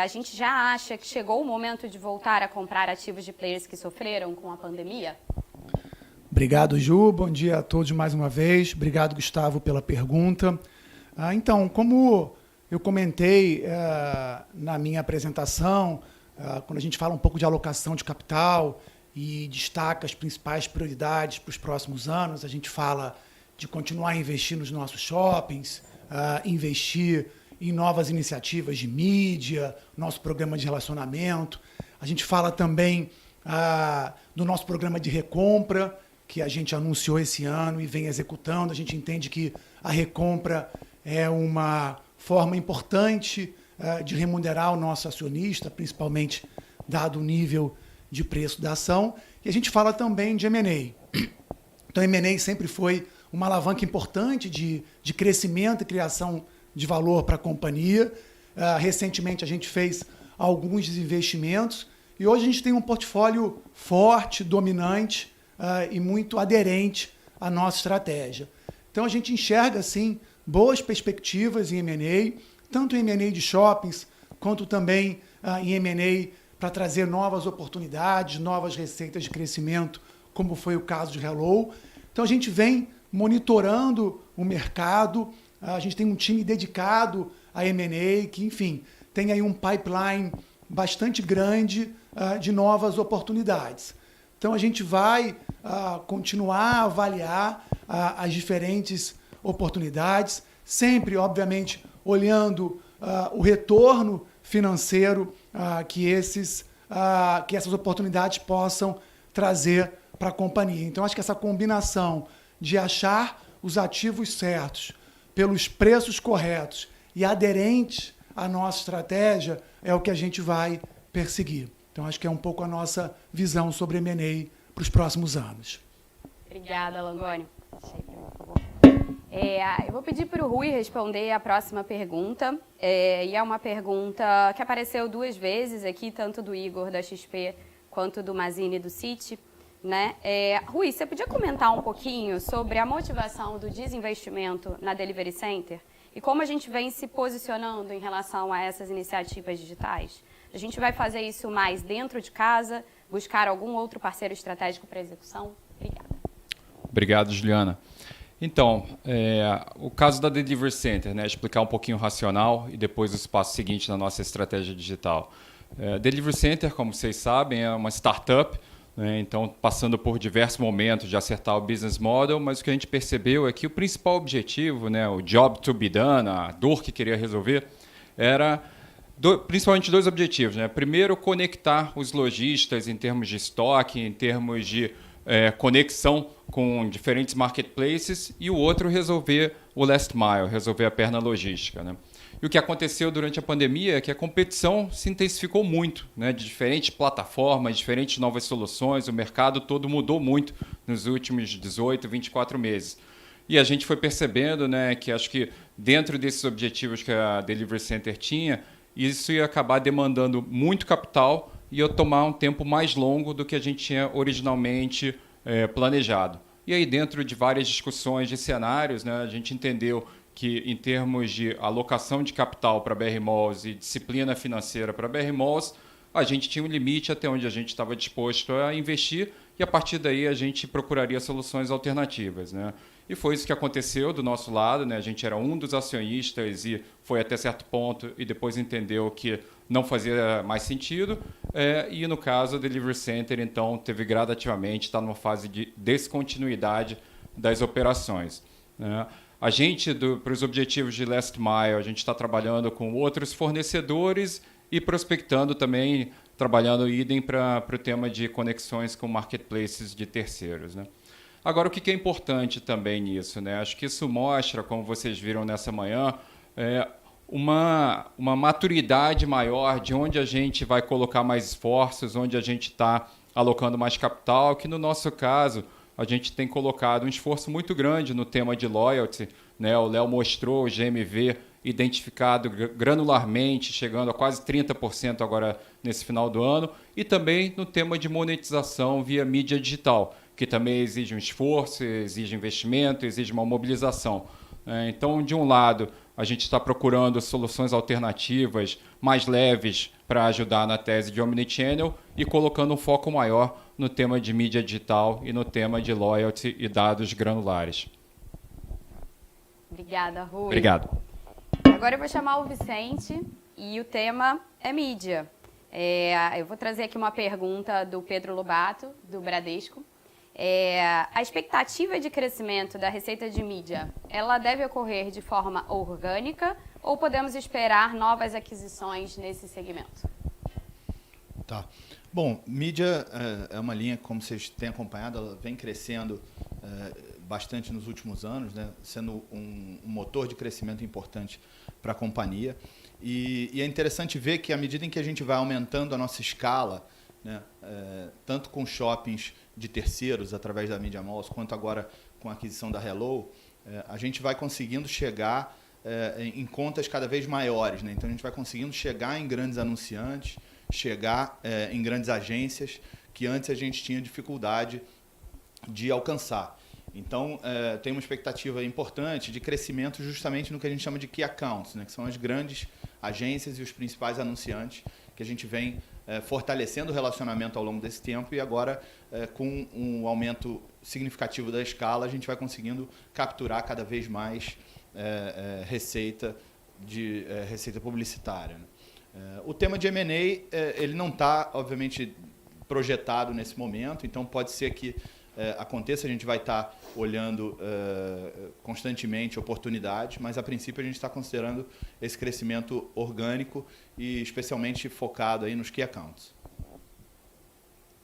A gente já acha que chegou o momento de voltar a comprar ativos de players que sofreram com a pandemia? Obrigado, Ju. Bom dia a todos mais uma vez. Obrigado, Gustavo, pela pergunta. Então, como eu comentei na minha apresentação, quando a gente fala um pouco de alocação de capital e destaca as principais prioridades para os próximos anos, a gente fala de continuar a investir nos nossos shoppings, investir em novas iniciativas de mídia, nosso programa de relacionamento. A gente fala também do nosso programa de recompra, que a gente anunciou esse ano e vem executando. A gente entende que a recompra é uma forma importante de remunerar o nosso acionista, principalmente dado o nível de preço da ação. E a gente fala também de M&A. Então, M&A sempre foi uma alavanca importante de crescimento e criação de valor para a companhia. Recentemente, a gente fez alguns desinvestimentos e hoje a gente tem um portfólio forte, dominante e muito aderente à nossa estratégia. Então, a gente enxerga, assim, boas perspectivas em M&A, tanto em M&A de shoppings, quanto também em M&A para trazer novas oportunidades, novas receitas de crescimento, como foi o caso de Hello. Então, a gente vem monitorando o mercado, a gente tem um time dedicado a M&A, que, enfim, tem aí um pipeline bastante grande de novas oportunidades. Então, a gente vai continuar a avaliar as diferentes oportunidades, sempre, obviamente, olhando o retorno financeiro que essas oportunidades possam trazer para a companhia. Então, acho que essa combinação de achar os ativos certos, pelos preços corretos e aderentes à nossa estratégia, é o que a gente vai perseguir. Então, acho que é um pouco a nossa visão sobre M&A para os próximos anos. Obrigada, Langoni. Eu vou pedir para o Rui responder a próxima pergunta. E é uma pergunta que apareceu 2 vezes aqui, tanto do Igor da XP quanto do Mazini do Citi. Né? Rui, você podia comentar um pouquinho sobre a motivação do desinvestimento na Delivery Center e como a gente vem se posicionando em relação a essas iniciativas digitais? A gente vai fazer isso mais dentro de casa, buscar algum outro parceiro estratégico para execução? Obrigada. Obrigado, Juliana. Então, o caso da Delivery Center, né, explicar um pouquinho o racional e depois o passo seguinte na nossa estratégia digital. Delivery Center, como vocês sabem, é uma startup, né, então passando por diversos momentos de acertar o business model, mas o que a gente percebeu é que o principal objetivo, né, o job to be done, a dor que queria resolver, era principalmente 2 objetivos. Né? Primeiro, conectar os lojistas em termos de estoque, em termos de conexão com diferentes marketplaces, e o outro, resolver o last mile, resolver a perna logística. Né? E o que aconteceu durante a pandemia é que a competição se intensificou muito, né? De diferentes plataformas, diferentes novas soluções, o mercado todo mudou muito nos últimos 18, 24 meses. E a gente foi percebendo, né, que acho que dentro desses objetivos que a Delivery Center tinha, isso ia acabar demandando muito capital e ia tomar um tempo mais longo do que a gente tinha originalmente planejado. E aí, dentro de várias discussões de cenários, né, a gente entendeu que, em termos de alocação de capital para a BR Malls e disciplina financeira para a BR Malls, a gente tinha um limite até onde a gente estava disposto a investir, e a partir daí a gente procuraria soluções alternativas. Né? E foi isso que aconteceu do nosso lado. Né? A gente era um dos acionistas e foi até certo ponto, e depois entendeu que não fazia mais sentido. E no caso, a Delivery Center, então, teve gradativamente, está numa fase de descontinuidade das operações. Né? A gente, para os objetivos de Last Mile, a gente está trabalhando com outros fornecedores e prospectando também, trabalhando idem para o tema de conexões com marketplaces de terceiros. Né? Agora, o que é importante também nisso? Né? Acho que isso mostra, como vocês viram nessa manhã, uma maturidade maior de onde a gente vai colocar mais esforços, onde a gente está alocando mais capital, que no nosso caso a gente tem colocado um esforço muito grande no tema de loyalty. Né? O Léo mostrou o GMV identificado granularmente, chegando a quase 30% agora nesse final do ano, e também no tema de monetização via mídia digital, que também exige um esforço, exige investimento, exige uma mobilização. Então, de um lado, a gente está procurando soluções alternativas mais leves para ajudar na tese de Omnichannel e colocando um foco maior no tema de mídia digital e no tema de loyalty e dados granulares. Obrigada, Rui. Obrigado. Agora eu vou chamar o Vicente e o tema é mídia. Eu vou trazer aqui uma pergunta do Pedro Lobato, do Bradesco. A expectativa de crescimento da receita de mídia, ela deve ocorrer de forma orgânica ou podemos esperar novas aquisições nesse segmento? Tá. Bom, mídia é uma linha, como vocês têm acompanhado, ela vem crescendo bastante nos últimos anos, né, sendo um motor de crescimento importante para a companhia. E é interessante ver que, à medida em que a gente vai aumentando a nossa escala, né, tanto com shoppings de terceiros, através da Media Malls, quanto agora com a aquisição da Hello, a gente vai conseguindo chegar em contas cada vez maiores. Né? Então, a gente vai conseguindo chegar em grandes anunciantes, chegar em grandes agências que antes a gente tinha dificuldade de alcançar. Então, tem uma expectativa importante de crescimento justamente no que a gente chama de Key Accounts, né? Que são as grandes agências e os principais anunciantes que a gente vem fortalecendo o relacionamento ao longo desse tempo, e agora, com um aumento significativo da escala, a gente vai conseguindo capturar cada vez mais receita publicitária. Né? O tema de M&A, ele não está, obviamente, projetado nesse momento, então pode ser que aconteça, a gente vai estar olhando constantemente oportunidades, mas a princípio a gente está considerando esse crescimento orgânico e especialmente focado aí nos Key Accounts.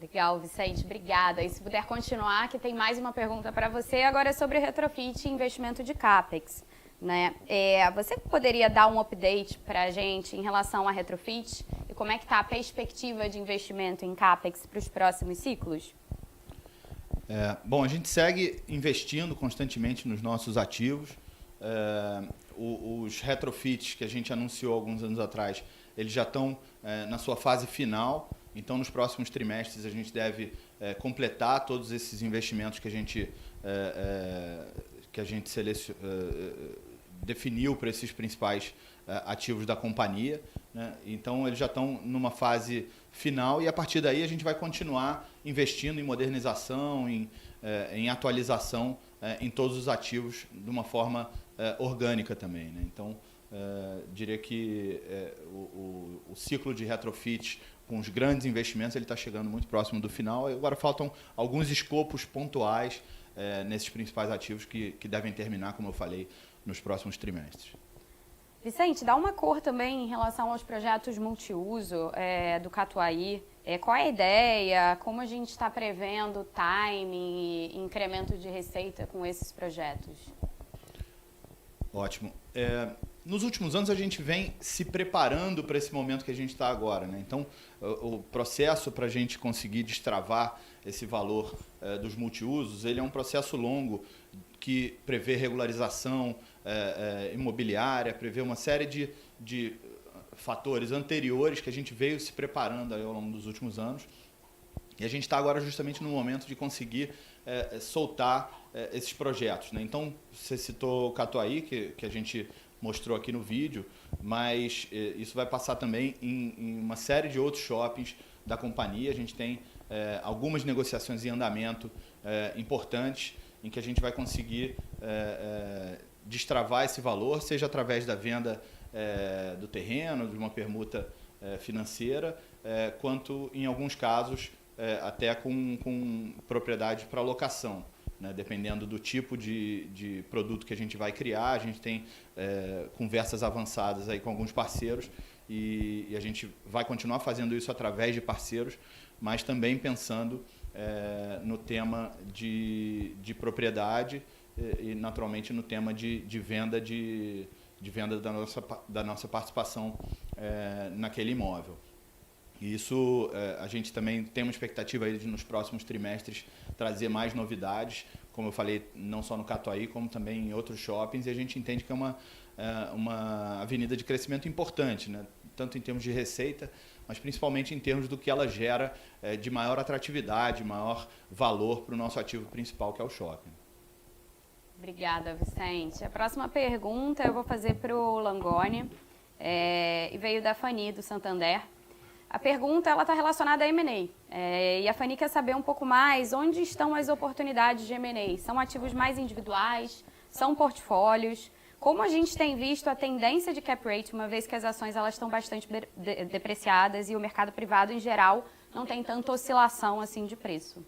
Legal, Vicente, obrigada. E se puder continuar, que tem mais uma pergunta para você, agora é sobre retrofit e investimento de CAPEX. Né? Você poderia dar um update para a gente em relação a retrofit e como é que está a perspectiva de investimento em CAPEX para os próximos ciclos? Bom, a gente segue investindo constantemente nos nossos ativos. Os retrofits que a gente anunciou alguns anos atrás, eles já estão na sua fase final. Então, nos próximos trimestres, a gente deve completar todos esses investimentos que a gente definiu para esses principais ativos da companhia, né? Então, eles já estão numa fase final e, a partir daí, a gente vai continuar investindo em modernização, em atualização em todos os ativos de uma forma orgânica também, né? Então, diria que o ciclo de retrofit com os grandes investimentos ele está chegando muito próximo do final. Agora faltam alguns escopos pontuais nesses principais ativos que devem terminar, como eu falei, nos próximos trimestres. Vicente, dá uma cor também em relação aos projetos multiuso do Catuaí. Qual é a ideia? Como a gente está prevendo timing e incremento de receita com esses projetos? Ótimo. Nos últimos anos, a gente vem se preparando para esse momento que a gente está agora, né? Então, o processo para a gente conseguir destravar esse valor dos multiusos, ele é um processo longo que prevê regularização imobiliária, prevê uma série de fatores anteriores que a gente veio se preparando aí ao longo dos últimos anos. E a gente está agora justamente no momento de conseguir soltar esses projetos, né? Então, você citou o Catuaí, que a gente mostrou aqui no vídeo, mas isso vai passar também em uma série de outros shoppings da companhia. A gente tem algumas negociações em andamento importantes, em que a gente vai conseguir destravar esse valor, seja através da venda do terreno, de uma permuta financeira, quanto, em alguns casos, até com propriedade para locação, né? Dependendo do tipo de produto que a gente vai criar. A gente tem conversas avançadas aí com alguns parceiros e a gente vai continuar fazendo isso através de parceiros, mas também pensando no tema de propriedade e, naturalmente, no tema de venda da nossa participação naquele imóvel. E isso, a gente também tem uma expectativa aí de, nos próximos trimestres, trazer mais novidades, como eu falei, não só no Catuaí, como também em outros shoppings, e a gente entende que é uma avenida de crescimento importante, né? Tanto em termos de receita, mas principalmente em termos do que ela gera de maior atratividade, maior valor para o nosso ativo principal, que é o shopping. Obrigada, Vicente. A próxima pergunta eu vou fazer para o Langoni, e veio da Fanny, do Santander. A pergunta está relacionada a M&A, e a Fanny quer saber um pouco mais onde estão as oportunidades de M&A. São ativos mais individuais? São portfólios? Como a gente tem visto a tendência de cap rate, uma vez que as ações elas estão bastante depreciadas e o mercado privado, em geral, não tem tanta oscilação assim de preço?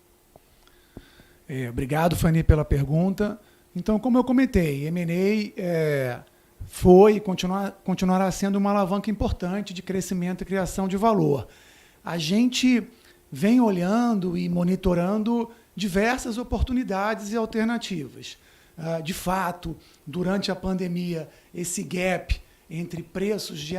Obrigado, Fanny, pela pergunta. Então, como eu comentei, M&A foi e continuará sendo uma alavanca importante de crescimento e criação de valor. A gente vem olhando e monitorando diversas oportunidades e alternativas. De fato, durante a pandemia, esse gap entre preços de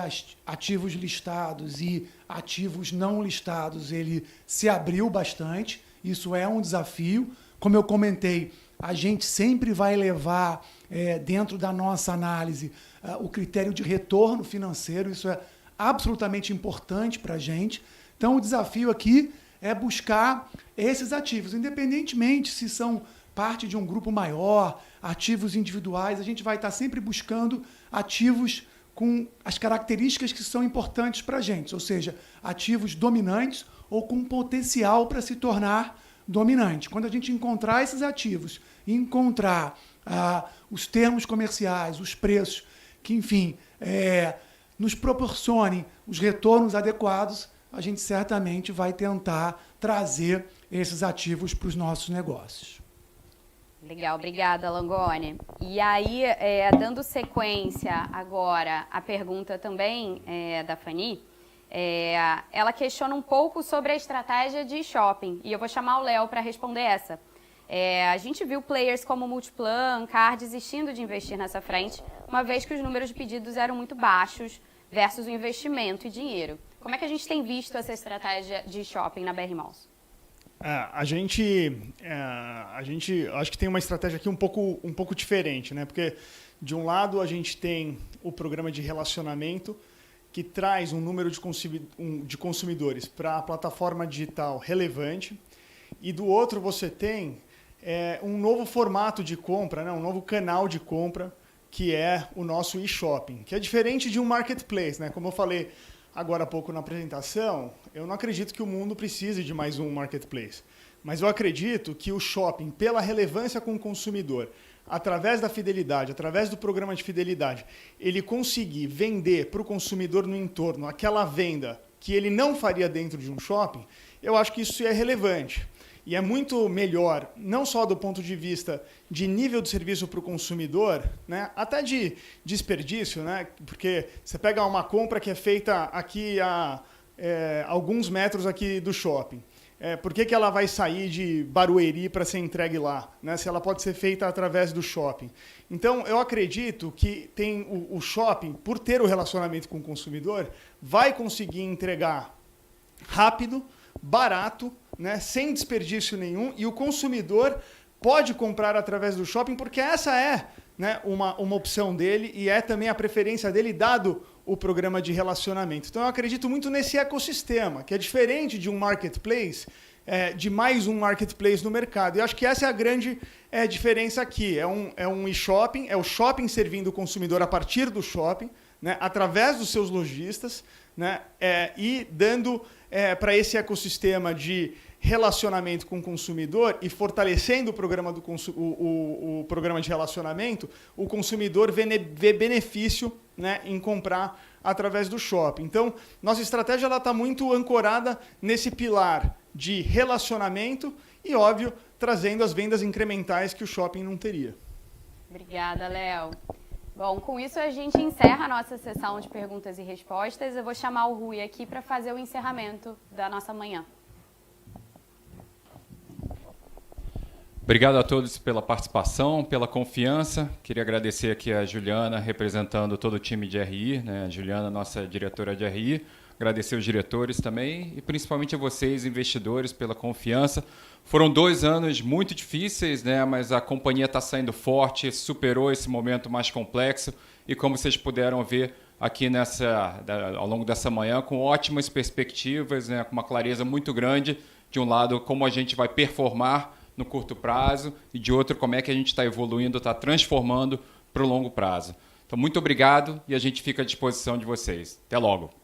ativos listados e ativos não listados, ele se abriu bastante. Isso é um desafio. Como eu comentei, a gente sempre vai levar dentro da nossa análise o critério de retorno financeiro. Isso é absolutamente importante para a gente. Então, o desafio aqui é buscar esses ativos, independentemente se são parte de um grupo maior, ativos individuais. A gente vai estar sempre buscando ativos com as características que são importantes para a gente, ou seja, ativos dominantes ou com potencial para se tornar dominante. Quando a gente encontrar esses ativos e encontrar os termos comerciais, os preços, que, enfim, nos proporcionem os retornos adequados, a gente certamente vai tentar trazer esses ativos para os nossos negócios. Legal, obrigada, Langoni. E aí, dando sequência agora à pergunta também da Fanny, ela questiona um pouco sobre a estratégia de shopping, e eu vou chamar o Léo para responder essa. A gente viu players como Multiplan, Car desistindo de investir nessa frente, uma vez que os números de pedidos eram muito baixos versus o investimento e dinheiro. Como é que a gente tem visto essa estratégia de shopping na BR Malls? A gente acho que tem uma estratégia aqui um pouco diferente, né? Porque de um lado a gente tem o programa de relacionamento que traz um número de consumidores para a plataforma digital relevante, e do outro você tem um novo formato de compra, né? Um novo canal de compra, que é o nosso e-shopping, que é diferente de um marketplace, né? Como eu falei agora há pouco na apresentação, eu não acredito que o mundo precise de mais um marketplace. Mas eu acredito que o shopping, pela relevância com o consumidor, através da fidelidade, através do programa de fidelidade, ele conseguir vender para o consumidor no entorno aquela venda que ele não faria dentro de um shopping, eu acho que isso é relevante. E é muito melhor, não só do ponto de vista de nível de serviço para o consumidor, né, até de desperdício, né, porque você pega uma compra que é feita aqui a alguns metros aqui do shopping. Por que ela vai sair de Barueri para ser entregue lá, né, se ela pode ser feita através do shopping? Então, eu acredito que tem o shopping, por ter o relacionamento com o consumidor, vai conseguir entregar rápido, barato, né, sem desperdício nenhum, e o consumidor pode comprar através do shopping, porque essa é, né, uma opção dele e é também a preferência dele, dado o programa de relacionamento. Então, eu acredito muito nesse ecossistema, que é diferente de um marketplace, de mais um marketplace no mercado. E acho que essa é a grande diferença aqui. É um e-shopping, é o shopping servindo o consumidor a partir do shopping, né, através dos seus lojistas, né, e dando para esse ecossistema de relacionamento com o consumidor e fortalecendo o programa, o programa de relacionamento, o consumidor vê benefício, né, em comprar através do shopping. Então, nossa estratégia está muito ancorada nesse pilar de relacionamento e, óbvio, trazendo as vendas incrementais que o shopping não teria. Obrigada, Léo. Bom, com isso a gente encerra a nossa sessão de perguntas e respostas. Eu vou chamar o Rui aqui para fazer o encerramento da nossa manhã. Obrigado a todos pela participação, pela confiança. Queria agradecer aqui a Juliana, representando todo o time de RI, né? A Juliana, nossa diretora de RI. Agradecer os diretores também e principalmente a vocês, investidores, pela confiança. Foram 2 anos muito difíceis, né? Mas a companhia está saindo forte, superou esse momento mais complexo e, como vocês puderam ver aqui ao longo dessa manhã, com ótimas perspectivas, né? Com uma clareza muito grande, de um lado, como a gente vai performar no curto prazo e, de outro, como é que a gente está evoluindo, está transformando para o longo prazo. Então, muito obrigado e a gente fica à disposição de vocês. Até logo.